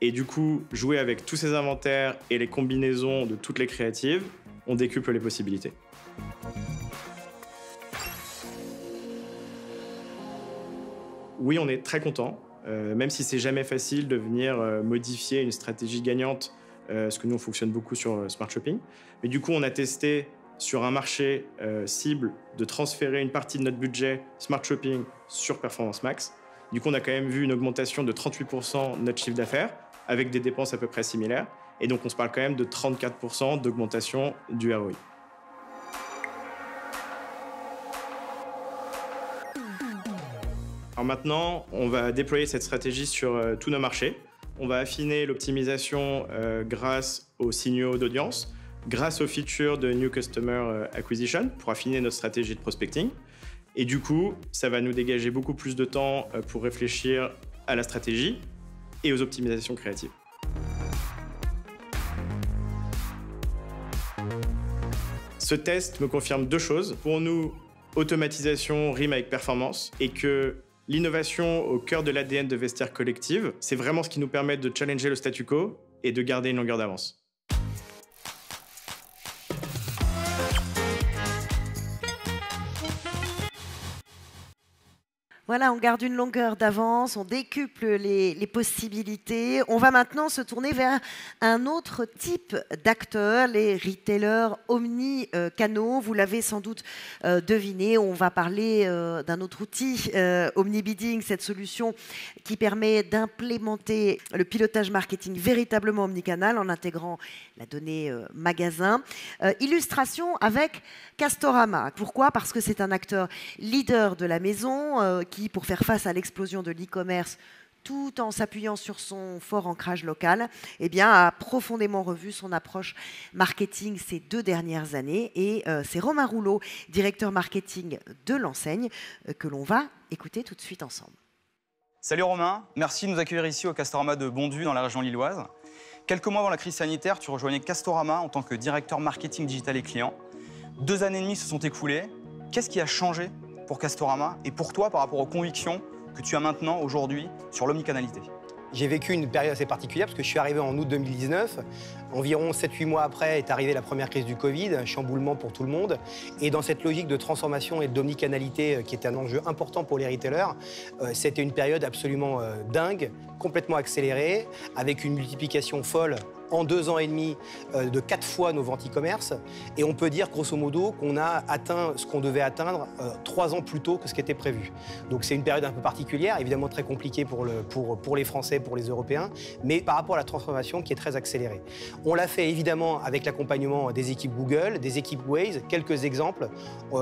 Et du coup, jouer avec tous ces inventaires et les combinaisons de toutes les créatives, on décuple les possibilités. Oui, on est très content, même si c'est jamais facile de venir modifier une stratégie gagnante, parce que nous, on fonctionne beaucoup sur Smart Shopping. Mais du coup, on a testé sur un marché cible de transférer une partie de notre budget Smart Shopping sur Performance Max. Du coup, on a quand même vu une augmentation de 38% de notre chiffre d'affaires, avec des dépenses à peu près similaires. Et donc, on se parle quand même de 34% d'augmentation du ROI. Alors maintenant, on va déployer cette stratégie sur tous nos marchés. On va affiner l'optimisation grâce aux signaux d'audience, grâce aux features de New Customer Acquisition pour affiner notre stratégie de prospecting. Et du coup, ça va nous dégager beaucoup plus de temps pour réfléchir à la stratégie et aux optimisations créatives. Ce test me confirme 2 choses. Pour nous, automatisation rime avec performance et que L'innovation au cœur de l'ADN de Vestiaire Collective, c'est vraiment ce qui nous permet de challenger le statu quo et de garder une longueur d'avance. Voilà, on garde une longueur d'avance, on décuple les possibilités. On va maintenant se tourner vers un autre type d'acteurs, les retailers omni-canaux. Vous l'avez sans doute deviné, on va parler d'un autre outil, OmniBidding, cette solution qui permet d'implémenter le pilotage marketing véritablement omnicanal en intégrant la donnée magasin. Illustration avec Castorama. Pourquoi? Parce que c'est un acteur leader de la maison qui, pour faire face à l'explosion de l'e-commerce, tout en s'appuyant sur son fort ancrage local, eh bien, a profondément revu son approche marketing ces 2 dernières années. Et c'est Romain Rouleau, directeur marketing de l'enseigne, que l'on va écouter tout de suite ensemble. Salut Romain, merci de nous accueillir ici au Castorama de Bondues dans la région lilloise. Quelques mois avant la crise sanitaire, tu rejoignais Castorama en tant que directeur marketing digital et client. 2 années et demie se sont écoulées. Qu'est-ce qui a changé pour Castorama et pour toi par rapport aux convictions que tu as maintenant, aujourd'hui, sur l'omnicanalité? J'ai vécu une période assez particulière parce que je suis arrivé en août 2019. Environ 7-8 mois après est arrivée la première crise du Covid, un chamboulement pour tout le monde. Et dans cette logique de transformation et d'omnicanalité qui était un enjeu important pour les retailers, c'était une période absolument dingue, complètement accélérée, avec une multiplication folle en 2 ans et demi de 4 fois nos ventes e-commerce. Et on peut dire, grosso modo, qu'on a atteint ce qu'on devait atteindre 3 ans plus tôt que ce qui était prévu. Donc c'est une période un peu particulière, évidemment très compliquée pour les Français, pour les Européens, mais par rapport à la transformation qui est très accélérée. On l'a fait évidemment avec l'accompagnement des équipes Google, des équipes Waze. Quelques exemples,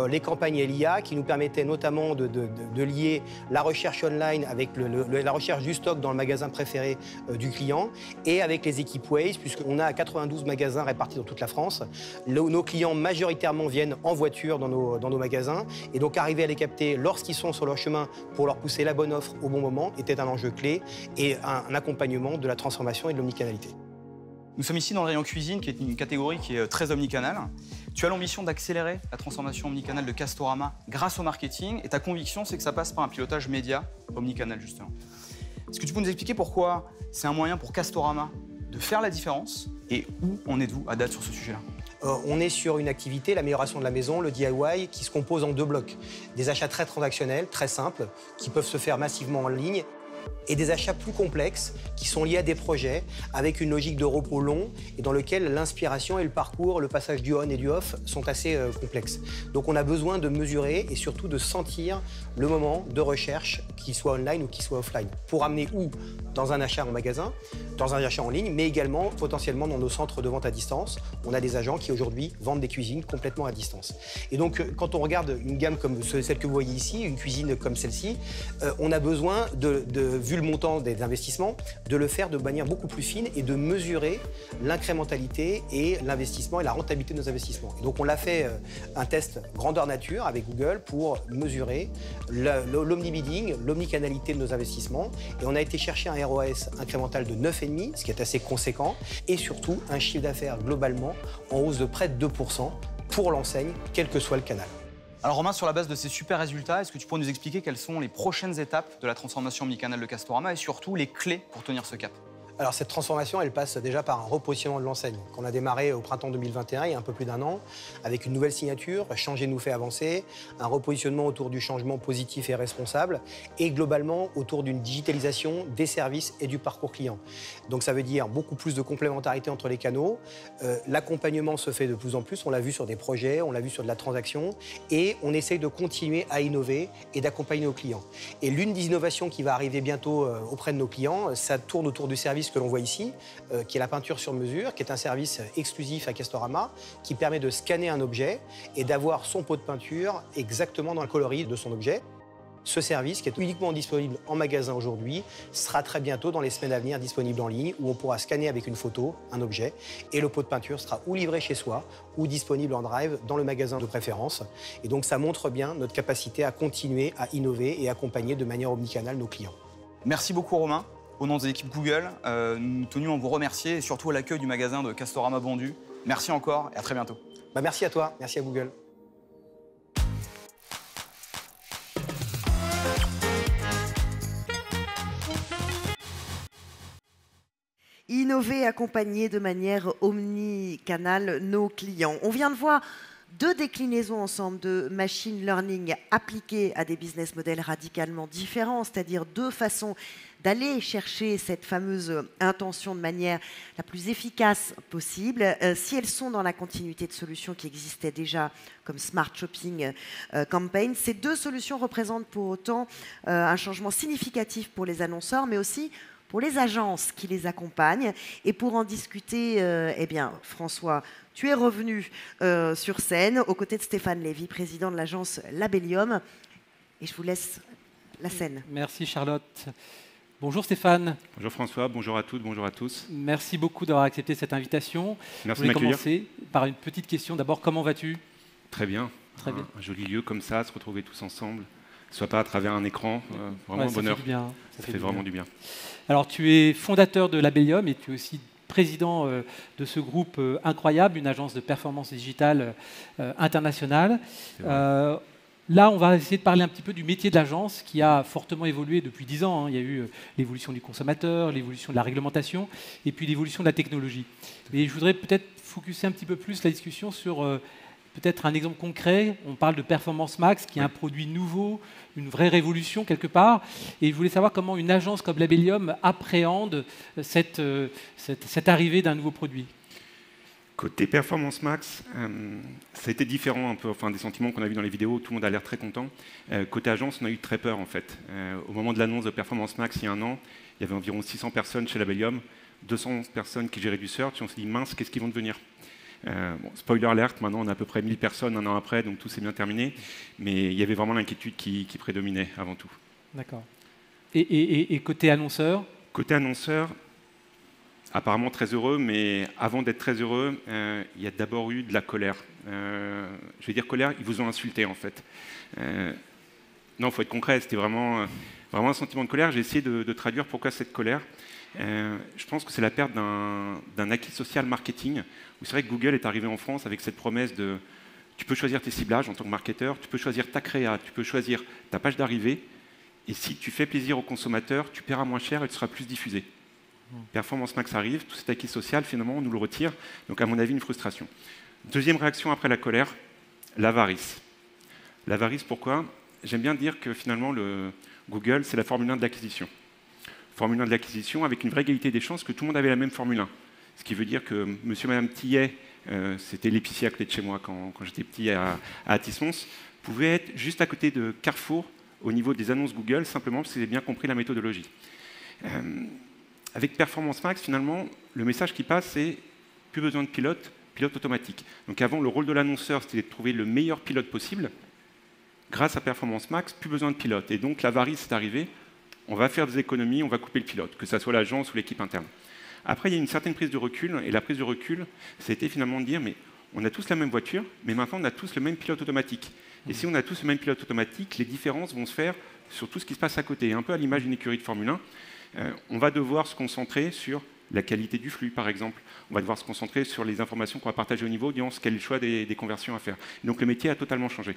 les campagnes LIA qui nous permettaient notamment de lier la recherche online avec la recherche du stock dans le magasin préféré du client, et avec les équipes Waze, puisqu'on a 92 magasins répartis dans toute la France. Nos clients majoritairement viennent en voiture dans nos magasins, et donc arriver à les capter lorsqu'ils sont sur leur chemin pour leur pousser la bonne offre au bon moment était un enjeu clé et un accompagnement de la transformation et de l'omnicanalité. Nous sommes ici dans le rayon cuisine, qui est une catégorie qui est très omnicanale. Tu as l'ambition d'accélérer la transformation omnicanale de Castorama grâce au marketing, et ta conviction, c'est que ça passe par un pilotage média omnicanal, justement. Est-ce que tu peux nous expliquer pourquoi c'est un moyen pour Castorama de faire la différence, et où en êtes-vous à date sur ce sujet-là? On est sur une activité, l'amélioration de la maison, le DIY, qui se compose en 2 blocs. Des achats très transactionnels, très simples, qui peuvent se faire massivement en ligne, et des achats plus complexes qui sont liés à des projets avec une logique de repos long et dans lequel l'inspiration et le parcours, le passage du on et du off sont assez complexes. Donc on a besoin de mesurer et surtout de sentir le moment de recherche, qu'il soit online ou qu'il soit offline, pour amener où? Dans un achat en magasin, dans un achat en ligne, mais également potentiellement dans nos centres de vente à distance. On a des agents qui aujourd'hui vendent des cuisines complètement à distance. Et donc quand on regarde une gamme comme celle que vous voyez ici, une cuisine comme celle-ci, on a besoin vu le montant des investissements, de le faire de manière beaucoup plus fine et de mesurer l'incrémentalité et l'investissement et la rentabilité de nos investissements. Et donc on l'a fait un test grandeur nature avec Google pour mesurer l'omnibidding, l'omnicanalité de nos investissements, et on a été chercher un ROAS incrémental de 9,5, ce qui est assez conséquent, et surtout un chiffre d'affaires globalement en hausse de près de 2% pour l'enseigne, quel que soit le canal. Alors Romain, sur la base de ces super résultats, est-ce que tu pourrais nous expliquer quelles sont les prochaines étapes de la transformation omnicanale de Castorama et surtout les clés pour tenir ce cap? Alors cette transformation, elle passe déjà par un repositionnement de l'enseigne qu'on a démarré au printemps 2021, il y a un peu plus d'1 an, avec une nouvelle signature, Changer nous fait avancer, un repositionnement autour du changement positif et responsable, et globalement autour d'une digitalisation des services et du parcours client. Donc ça veut dire beaucoup plus de complémentarité entre les canaux, l'accompagnement se fait de plus en plus, on l'a vu sur des projets, on l'a vu sur de la transaction, et on essaye de continuer à innover et d'accompagner nos clients. Et l'une des innovations qui va arriver bientôt auprès de nos clients, ça tourne autour du service que l'on voit ici, qui est la peinture sur mesure, qui est un service exclusif à Castorama, qui permet de scanner un objet et d'avoir son pot de peinture exactement dans le coloris de son objet. Ce service, qui est uniquement disponible en magasin aujourd'hui, sera très bientôt, dans les semaines à venir, disponible en ligne, où on pourra scanner avec une photo un objet, et le pot de peinture sera ou livré chez soi, ou disponible en drive dans le magasin de préférence. Et donc ça montre bien notre capacité à continuer à innover et accompagner de manière omnicanale nos clients. Merci beaucoup Romain. Au nom des équipes Google, nous tenions à vous remercier, et surtout à l'accueil du magasin de Castorama Bondues. Merci encore et à très bientôt. Merci à toi, merci à Google. innover, accompagner de manière omnicanale nos clients. On vient de voir 2 déclinaisons ensemble de machine learning appliquées à des business models radicalement différents, c'est-à-dire 2 façons d'aller chercher cette fameuse intention de manière la plus efficace possible. Si elles sont dans la continuité de solutions qui existaient déjà, comme Smart Shopping Campaign, ces 2 solutions représentent pour autant un changement significatif pour les annonceurs, mais aussi pour les agences qui les accompagnent. Et pour en discuter, eh bien, François, tu es revenu sur scène aux côtés de Stéphane Lévy, président de l'agence Labellium. Et je vous laisse la scène. Merci Charlotte. Bonjour Stéphane. Bonjour François, bonjour à toutes, bonjour à tous. Merci beaucoup d'avoir accepté cette invitation. Merci de m'accueillir. Je voulais commencer par une petite question. D'abord, comment vas-tu? Très bien. Très bien. Un joli lieu comme ça, se retrouver tous ensemble, soit pas à travers un écran, vraiment un bonheur. Fait du bien. Ça fait vraiment du bien. Alors, tu es fondateur de Labellium et tu es aussi président de ce groupe incroyable, une agence de performance digitale internationale. Là, on va essayer de parler un petit peu du métier de l'agence qui a fortement évolué depuis 10 ans. Il y a eu l'évolution du consommateur, l'évolution de la réglementation et puis l'évolution de la technologie. Et je voudrais peut-être focuser un petit peu plus la discussion sur peut-être un exemple concret. On parle de Performance Max, qui est un produit nouveau, une vraie révolution quelque part. Et je voulais savoir comment une agence comme Labellium appréhende cette arrivée d'un nouveau produit. Côté Performance Max, ça a été différent un peu, des sentiments qu'on a vus dans les vidéos, tout le monde a l'air très content. Côté agence, on a eu très peur en fait. Au moment de l'annonce de Performance Max il y a 1 an, il y avait environ 600 personnes chez Labellium, 200 personnes qui géraient du search, et on s'est dit mince, qu'est-ce qu'ils vont devenir? Spoiler alert, maintenant on a à peu près 1000 personnes 1 an après, donc tout s'est bien terminé, mais il y avait vraiment l'inquiétude qui prédominait avant tout. D'accord. Et côté annonceur? Côté annonceur, apparemment très heureux, mais avant d'être très heureux, il y a d'abord eu de la colère. Je vais dire colère, ils vous ont insulté en fait. Non, il faut être concret, c'était vraiment un sentiment de colère. J'ai essayé de traduire pourquoi cette colère. Je pense que c'est la perte d'un acquis social marketing, où c'est vrai que Google est arrivé en France avec cette promesse de tu peux choisir tes ciblages en tant que marketeur, tu peux choisir ta créa, tu peux choisir ta page d'arrivée, et si tu fais plaisir aux consommateurs, tu paieras moins cher et tu seras plus diffusé. Performance Max arrive, tout cet acquis social, finalement, on nous le retire. Donc, à mon avis, une frustration. Deuxième réaction après la colère, l'avarice. L'avarice, pourquoi? J'aime bien dire que finalement, Google, c'est la Formule 1 de l'acquisition. Formule 1 de l'acquisition avec une vraie égalité des chances que tout le monde avait la même Formule 1. Ce qui veut dire que monsieur et madame Tillet, c'était l'épicier à côté de chez moi quand j'étais petit à Athis-Mons, pouvaient être juste à côté de Carrefour au niveau des annonces Google, simplement parce qu'ils avaient bien compris la méthodologie. Avec Performance Max, finalement, le message qui passe, c'est plus besoin de pilote automatique. Donc avant, le rôle de l'annonceur, c'était de trouver le meilleur pilote possible. Grâce à Performance Max, plus besoin de pilote. Et donc l'avarice est arrivée, on va faire des économies, on va couper le pilote, que ce soit l'agence ou l'équipe interne. Après, il y a une certaine prise de recul, et la prise de recul, c'était finalement de dire, mais on a tous la même voiture, mais maintenant on a tous le même pilote automatique. Et si on a tous le même pilote automatique, les différences vont se faire sur tout ce qui se passe à côté. Un peu à l'image d'une écurie de Formule 1, on va devoir se concentrer sur la qualité du flux, par exemple. On va devoir se concentrer sur les informations qu'on va partager au niveau audience, quel est le choix des conversions à faire. Donc le métier a totalement changé.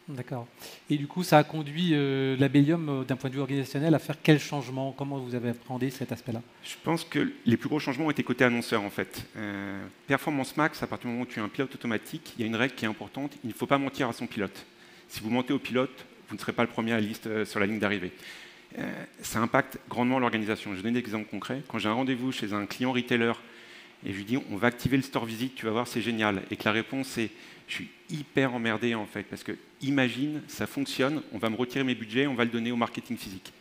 D'accord. Et du coup, ça a conduit Labellium, d'un point de vue organisationnel, à faire quel changement? Comment vous avez appréhendé cet aspect-là? Je pense que les plus gros changements ont été côté annonceur, en fait. Performance Max, à partir du moment où tu as un pilote automatique, il y a une règle qui est importante, il ne faut pas mentir à son pilote. Si vous mentez au pilote, vous ne serez pas le premier à la liste sur la ligne d'arrivée. Ça impacte grandement l'organisation. Je vais donner des exemples concrets. Quand j'ai un rendez-vous chez un client retailer et je lui dis on va activer le store visit, tu vas voir, c'est génial, et que la réponse est je suis hyper emmerdé en fait, parce que imagine, ça fonctionne, on va me retirer mes budgets, on va le donner au marketing physique.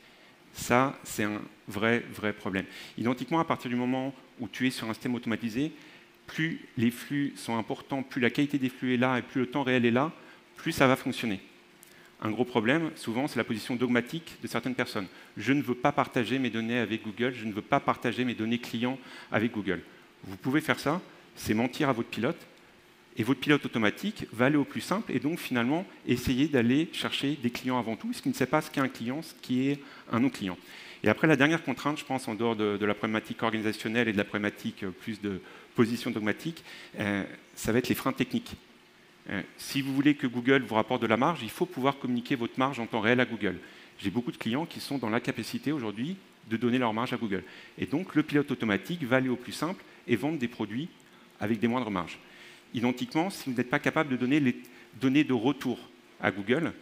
Ça, c'est un vrai problème. Identiquement, à partir du moment où tu es sur un système automatisé, plus les flux sont importants, plus la qualité des flux est là et plus le temps réel est là, plus ça va fonctionner. Un gros problème, souvent, c'est la position dogmatique de certaines personnes. Je ne veux pas partager mes données avec Google, je ne veux pas partager mes données clients avec Google. Vous pouvez faire ça, c'est mentir à votre pilote, et votre pilote automatique va aller au plus simple, et donc finalement, essayer d'aller chercher des clients avant tout, puisqu'il ne sait pas ce qu'est un client, ce qui est un non-client. Et après, la dernière contrainte, je pense, en dehors de la problématique organisationnelle et de la problématique plus de position dogmatique, ça va être les freins techniques. Si vous voulez que Google vous rapporte de la marge, il faut pouvoir communiquer votre marge en temps réel à Google. J'ai beaucoup de clients qui sont dans la capacité aujourd'hui de donner leur marge à Google. Et donc, le pilote automatique va aller au plus simple et vendre des produits avec des moindres marges. Identiquement, si vous n'êtes pas capable de donner les données de retour à Google,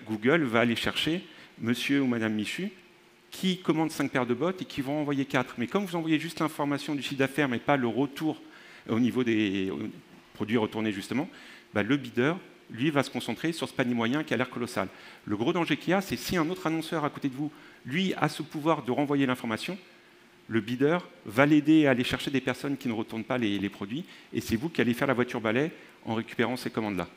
Google va aller chercher monsieur ou madame Michu qui commande 5 paires de bottes et qui vont envoyer 4. Mais comme vous envoyez juste l'information du chiffre d'affaires, mais pas le retour au niveau des produits retournés, justement, le bidder, lui, va se concentrer sur ce panier moyen qui a l'air colossal. Le gros danger qu'il y a, c'est si un autre annonceur à côté de vous, lui, a ce pouvoir de renvoyer l'information, le bidder va l'aider à aller chercher des personnes qui ne retournent pas les produits, et c'est vous qui allez faire la voiture balai en récupérant ces commandes-là.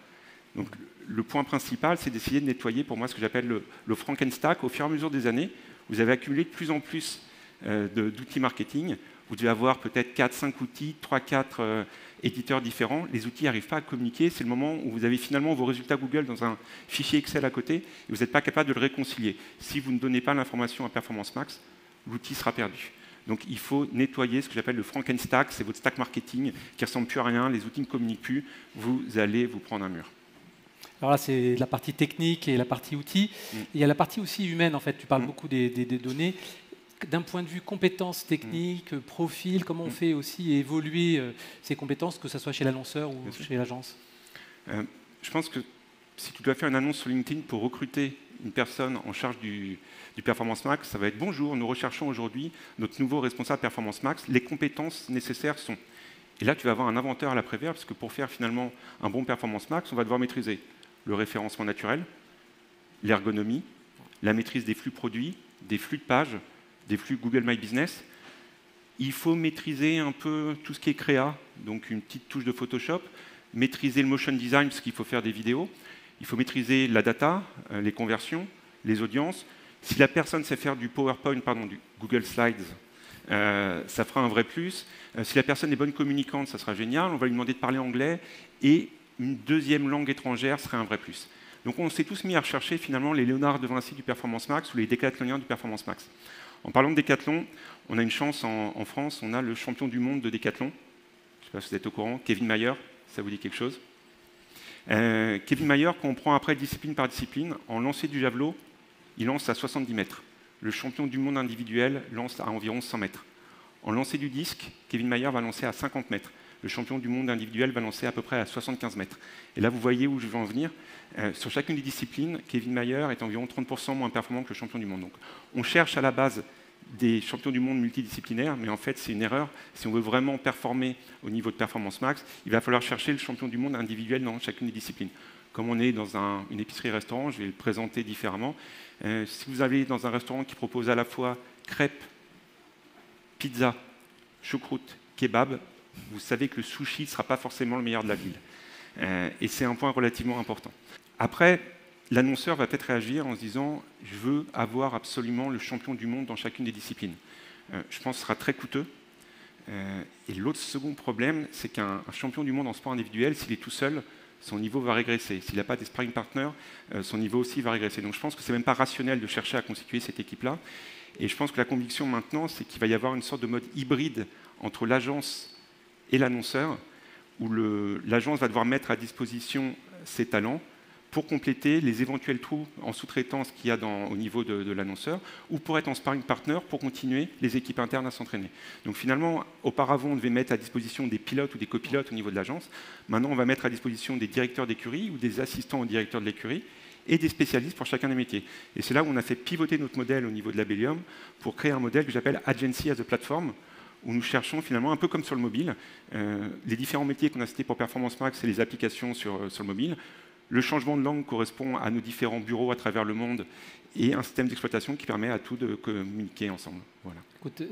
Donc, le point principal, c'est d'essayer de nettoyer, pour moi, ce que j'appelle le Frankenstack. Au fur et à mesure des années, vous avez accumulé de plus en plus d'outils marketing. Vous devez avoir peut-être 4-5 outils, 3-4 éditeurs différents. Les outils n'arrivent pas à communiquer. C'est le moment où vous avez finalement vos résultats Google dans un fichier Excel à côté et vous n'êtes pas capable de le réconcilier. Si vous ne donnez pas l'information à Performance Max, l'outil sera perdu. Donc il faut nettoyer ce que j'appelle le Frankenstack, c'est votre stack marketing qui ne ressemble plus à rien, les outils ne communiquent plus, vous allez vous prendre un mur. Alors là, c'est la partie technique et la partie outils. Il y a la partie aussi humaine, en fait. Tu parles beaucoup des données. D'un point de vue compétences techniques, profil, comment on fait aussi évoluer ces compétences, que ce soit chez l'annonceur ou chez l'agence? Je pense que si tu dois faire une annonce sur LinkedIn pour recruter une personne en charge du Performance Max, ça va être « Bonjour, nous recherchons aujourd'hui notre nouveau responsable Performance Max. Les compétences nécessaires sont… » Et là, tu vas avoir un inventaire à l'après-vert, parce que pour faire finalement un bon Performance Max, on va devoir maîtriser le référencement naturel, l'ergonomie, la maîtrise des flux produits, des flux de pages, des flux Google My Business. Il faut maîtriser un peu tout ce qui est créa, donc une petite touche de Photoshop, maîtriser le motion design, parce qu'il faut faire des vidéos. Il faut maîtriser la data, les conversions, les audiences. Si la personne sait faire du PowerPoint, du Google Slides, ça fera un vrai plus. Si la personne est bonne communicante, ça sera génial. On va lui demander de parler anglais. Et une deuxième langue étrangère serait un vrai plus. Donc on s'est tous mis à rechercher finalement les Léonard de Vinci du Performance Max ou les décathloniens du Performance Max. En parlant de décathlon, on a une chance en France, on a le champion du monde de décathlon. Je ne sais pas si vous êtes au courant, Kevin Mayer, ça vous dit quelque chose? Kevin Mayer, quand on prend après discipline par discipline, en lancer du javelot, il lance à 70 mètres. Le champion du monde individuel lance à environ 100 mètres. En lancer du disque, Kevin Mayer va lancer à 50 mètres. Le champion du monde individuel va lancer à peu près à 75 mètres. Et là, vous voyez où je veux en venir. Sur chacune des disciplines, Kevin Mayer est environ 30% moins performant que le champion du monde. Donc, on cherche à la base des champions du monde multidisciplinaires, mais en fait, c'est une erreur. Si on veut vraiment performer au niveau de Performance Max, il va falloir chercher le champion du monde individuel dans chacune des disciplines. Comme on est dans une épicerie-restaurant, je vais le présenter différemment. Si vous allez dans un restaurant qui propose à la fois crêpes, pizza, choucroute, kebab, vous savez que le sushi ne sera pas forcément le meilleur de la ville. Et c'est un point relativement important. Après, l'annonceur va peut-être réagir en se disant « je veux avoir absolument le champion du monde dans chacune des disciplines ». Je pense que ce sera très coûteux. Et l'autre second problème, c'est qu'un champion du monde en sport individuel, s'il est tout seul, son niveau va régresser. S'il n'a pas des sparring partners, son niveau aussi va régresser. Donc je pense que ce n'est même pas rationnel de chercher à constituer cette équipe-là. Et je pense que la conviction maintenant, c'est qu'il va y avoir une sorte de mode hybride entre l'agence et l'annonceur, où l'agence va devoir mettre à disposition ses talents pour compléter les éventuels trous en sous-traitance qu'il y a au niveau de l'annonceur, ou pour être en sparring partner pour continuer les équipes internes à s'entraîner. Donc finalement, auparavant, on devait mettre à disposition des pilotes ou des copilotes au niveau de l'agence. Maintenant, on va mettre à disposition des directeurs d'écurie ou des assistants au directeur de l'écurie et des spécialistes pour chacun des métiers. Et c'est là où on a fait pivoter notre modèle au niveau de l'Abelium pour créer un modèle que j'appelle Agency as a Platform, où nous cherchons finalement, un peu comme sur le mobile, les différents métiers qu'on a cités pour Performance Max, c'est les applications sur le mobile. Le changement de langue correspond à nos différents bureaux à travers le monde et un système d'exploitation qui permet à tout de communiquer ensemble. Voilà. Écoute,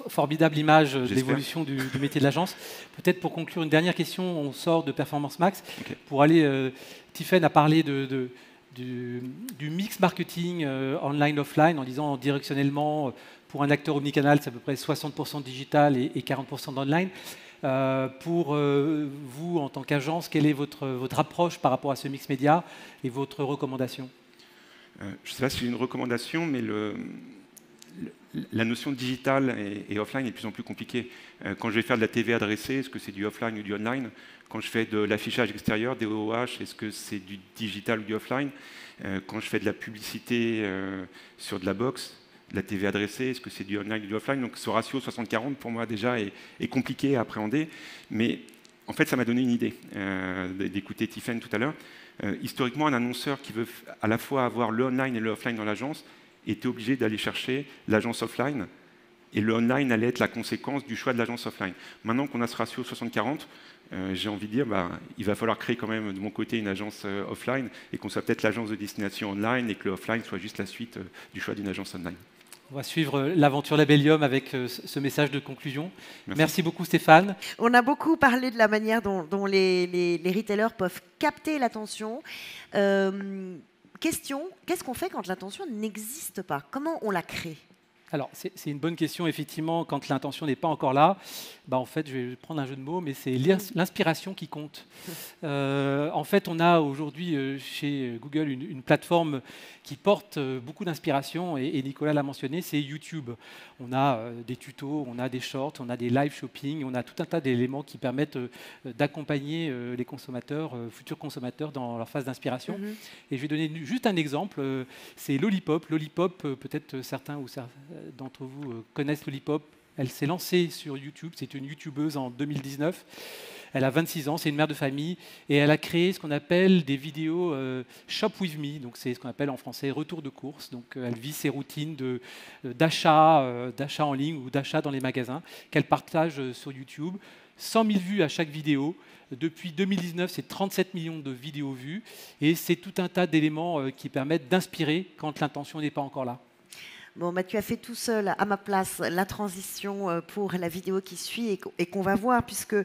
formidable image de l'évolution du métier de l'agence. Peut-être pour conclure, une dernière question, on sort de Performance Max. Okay. Pour aller, Tiffaine a parlé du mix marketing online-offline en disant directionnellement, pour un acteur omnicanal, c'est à peu près 60% digital et 40% d'online. Pour vous, en tant qu'agence, quelle est votre approche par rapport à ce mix média et votre recommandation? Je ne sais pas si j'ai une recommandation, mais la notion de digital et offline est de plus en plus compliquée. Quand je vais faire de la TV adressée, est-ce que c'est du offline ou du online? Quand je fais de l'affichage extérieur, des OOH, est-ce que c'est du digital ou du offline? Quand je fais de la publicité sur de la box, la TV adressée, est-ce que c'est du online ou du offline? Donc ce ratio 60-40 pour moi déjà est compliqué à appréhender, mais en fait ça m'a donné une idée d'écouter Tiffaine tout à l'heure. Historiquement, un annonceur qui veut à la fois avoir le online et le offline dans l'agence était obligé d'aller chercher l'agence offline, et le online allait être la conséquence du choix de l'agence offline. Maintenant qu'on a ce ratio 60-40, j'ai envie de dire, il va falloir créer quand même de mon côté une agence offline et qu'on soit peut-être l'agence de destination online et que le offline soit juste la suite du choix d'une agence online. On va suivre l'aventure Labellium avec ce message de conclusion. Merci beaucoup Stéphane. On a beaucoup parlé de la manière dont les retailers peuvent capter l'attention. Question, qu'est-ce qu'on fait quand l'attention n'existe pas? Comment on la crée? Alors, c'est une bonne question, effectivement, quand l'intention n'est pas encore là. En fait, je vais prendre un jeu de mots, mais c'est l'inspiration qui compte. En fait, on a aujourd'hui chez Google une plateforme qui porte beaucoup d'inspiration, et Nicolas l'a mentionné, c'est YouTube. On a des tutos, on a des shorts, on a des live shopping, on a tout un tas d'éléments qui permettent d'accompagner les consommateurs, futurs consommateurs, dans leur phase d'inspiration. Et je vais donner juste un exemple, c'est Lollipop. Lollipop, peut-être certains d'entre vous connaissent Lollipop. Elle s'est lancée sur YouTube, c'est une YouTubeuse en 2019. Elle a 26 ans, c'est une mère de famille, et elle a créé ce qu'on appelle des vidéos Shop With Me, donc c'est ce qu'on appelle en français retour de course. Donc elle vit ses routines d'achat en ligne ou d'achat dans les magasins qu'elle partage sur YouTube. 100 000 vues à chaque vidéo. Depuis 2019, c'est 37 millions de vidéos vues, et c'est tout un tas d'éléments qui permettent d'inspirer quand l'intention n'est pas encore là. Bon, tu as fait tout seul, à ma place, la transition pour la vidéo qui suit et qu'on va voir, puisque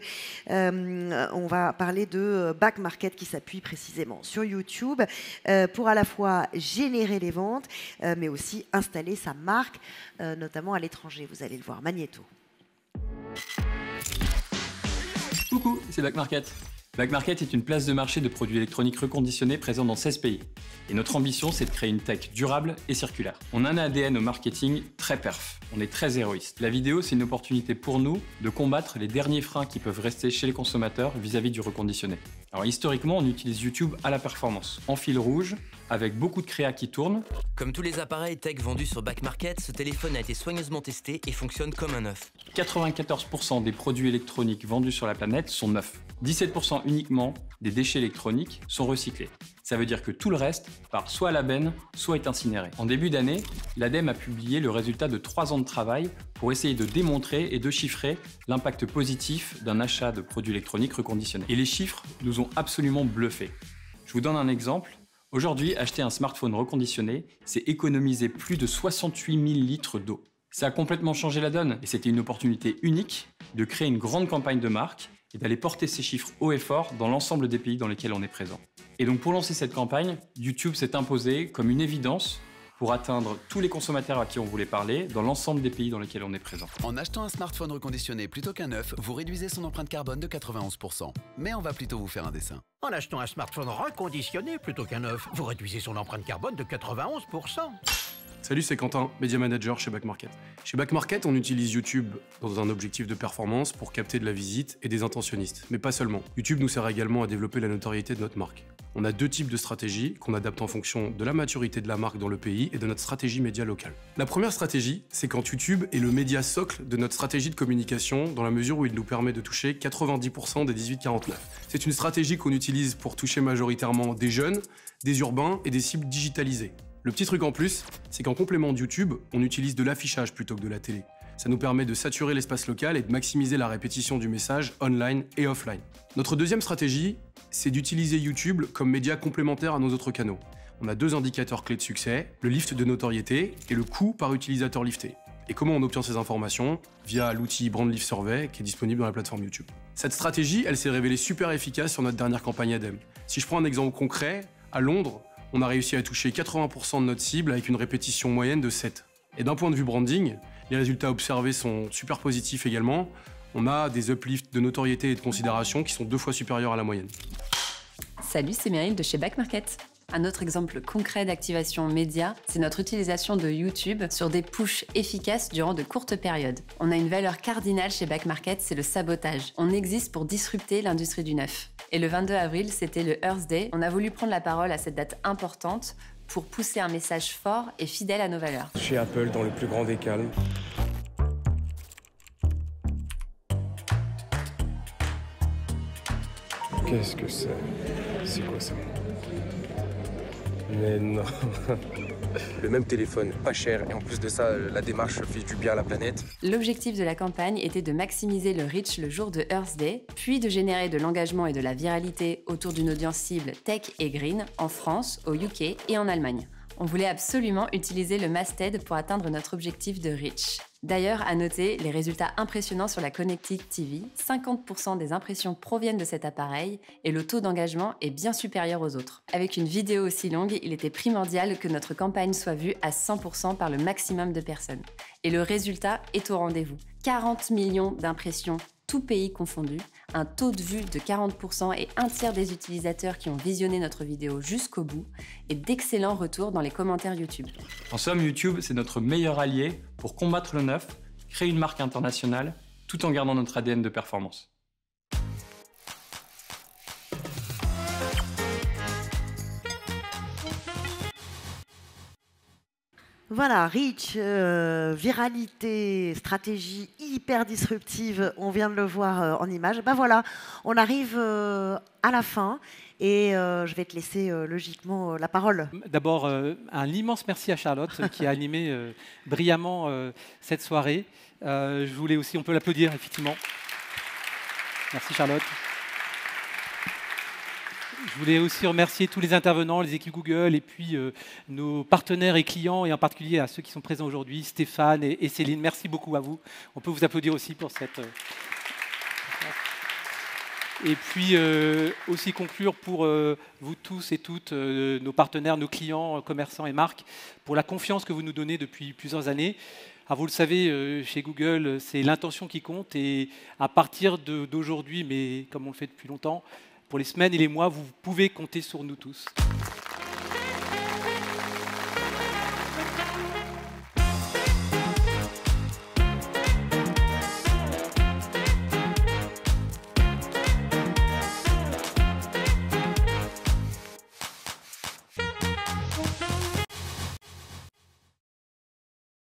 on va parler de Back Market qui s'appuie précisément sur YouTube pour à la fois générer les ventes, mais aussi installer sa marque, notamment à l'étranger. Vous allez le voir, Magnéto. Coucou, c'est Back Market. Back Market est une place de marché de produits électroniques reconditionnés présents dans 16 pays. Et notre ambition, c'est de créer une tech durable et circulaire. On a un ADN au marketing très perf. On est très héroïste. La vidéo, c'est une opportunité pour nous de combattre les derniers freins qui peuvent rester chez les consommateurs vis-à-vis du reconditionné. Alors historiquement, on utilise YouTube à la performance, en fil rouge, avec beaucoup de créa qui tournent. Comme tous les appareils tech vendus sur Back Market, ce téléphone a été soigneusement testé et fonctionne comme un neuf. 94% des produits électroniques vendus sur la planète sont neufs. 17% uniquement des déchets électroniques sont recyclés. Ça veut dire que tout le reste part soit à la benne, soit est incinéré. En début d'année, l'ADEME a publié le résultat de 3 ans de travail pour essayer de démontrer et de chiffrer l'impact positif d'un achat de produits électroniques reconditionnés. Et les chiffres nous ont absolument bluffés. Je vous donne un exemple. Aujourd'hui, acheter un smartphone reconditionné, c'est économiser plus de 68 000 litres d'eau. Ça a complètement changé la donne et c'était une opportunité unique de créer une grande campagne de marque et d'aller porter ces chiffres haut et fort dans l'ensemble des pays dans lesquels on est présent. Et donc pour lancer cette campagne, YouTube s'est imposé comme une évidence pour atteindre tous les consommateurs à qui on voulait parler dans l'ensemble des pays dans lesquels on est présent. En achetant un smartphone reconditionné plutôt qu'un neuf, vous réduisez son empreinte carbone de 91%. Mais on va plutôt vous faire un dessin. En achetant un smartphone reconditionné plutôt qu'un neuf, vous réduisez son empreinte carbone de 91%. Salut, c'est Quentin, Media Manager chez Back Market. Chez Back Market, on utilise YouTube dans un objectif de performance pour capter de la visite et des intentionnistes. Mais pas seulement. YouTube nous sert également à développer la notoriété de notre marque. On a 2 types de stratégies qu'on adapte en fonction de la maturité de la marque dans le pays et de notre stratégie média locale. La première stratégie, c'est quand YouTube est le média socle de notre stratégie de communication dans la mesure où il nous permet de toucher 90% des 18-49. C'est une stratégie qu'on utilise pour toucher majoritairement des jeunes, des urbains et des cibles digitalisées. Le petit truc en plus, c'est qu'en complément de YouTube, on utilise de l'affichage plutôt que de la télé. Ça nous permet de saturer l'espace local et de maximiser la répétition du message online et offline. Notre deuxième stratégie, c'est d'utiliser YouTube comme média complémentaire à nos autres canaux. On a 2 indicateurs clés de succès, le lift de notoriété et le coût par utilisateur lifté. Et comment on obtient ces informations? Via l'outil Brand Lift Survey qui est disponible dans la plateforme YouTube. Cette stratégie, elle s'est révélée super efficace sur notre dernière campagne ADEME. Si je prends un exemple concret, à Londres, on a réussi à toucher 80% de notre cible avec une répétition moyenne de 7. Et d'un point de vue branding, les résultats observés sont super positifs également. On a des uplifts de notoriété et de considération qui sont 2 fois supérieurs à la moyenne. Salut, c'est Meryl de chez Back Market. Un autre exemple concret d'activation média, c'est notre utilisation de YouTube sur des pushs efficaces durant de courtes périodes. On a une valeur cardinale chez Back Market, c'est le sabotage. On existe pour disrupter l'industrie du neuf. Et le 22 avril, c'était le Earth Day. On a voulu prendre la parole à cette date importante pour pousser un message fort et fidèle à nos valeurs. Chez Apple, dans le plus grand des calmes. Qu'est-ce que c'est? C'est quoi ça? Mais non. Le même téléphone, pas cher, et en plus de ça, la démarche fait du bien à la planète. L'objectif de la campagne était de maximiser le reach le jour de Earth Day, puis de générer de l'engagement et de la viralité autour d'une audience cible tech et green en France, au UK et en Allemagne. On voulait absolument utiliser le masthead pour atteindre notre objectif de reach. D'ailleurs, à noter les résultats impressionnants sur la Connected TV, 50% des impressions proviennent de cet appareil et le taux d'engagement est bien supérieur aux autres. Avec une vidéo aussi longue, il était primordial que notre campagne soit vue à 100% par le maximum de personnes. Et le résultat est au rendez-vous. 40 millions d'impressions, tous pays confondus, un taux de vue de 40% et un tiers des utilisateurs qui ont visionné notre vidéo jusqu'au bout, et d'excellents retours dans les commentaires YouTube. En somme, YouTube, c'est notre meilleur allié pour combattre le neuf, créer une marque internationale, tout en gardant notre ADN de performance. Voilà, reach, viralité, stratégie hyper disruptive, on vient de le voir en image. Ben voilà, on arrive à la fin et je vais te laisser logiquement la parole. D'abord, un immense merci à Charlotte qui a animé brillamment cette soirée. Je voulais aussi, on peut l'applaudir effectivement. Merci Charlotte. Je voulais aussi remercier tous les intervenants, les équipes Google et puis nos partenaires et clients, et en particulier à ceux qui sont présents aujourd'hui, Stéphane et Céline. Merci beaucoup à vous. On peut vous applaudir aussi pour cette... Et puis aussi conclure pour vous tous et toutes, nos partenaires, nos clients, commerçants et marques, pour la confiance que vous nous donnez depuis plusieurs années. Alors vous le savez, chez Google, c'est l'intention qui compte, et à partir d'aujourd'hui, mais comme on le fait depuis longtemps, pour les semaines et les mois, vous pouvez compter sur nous tous.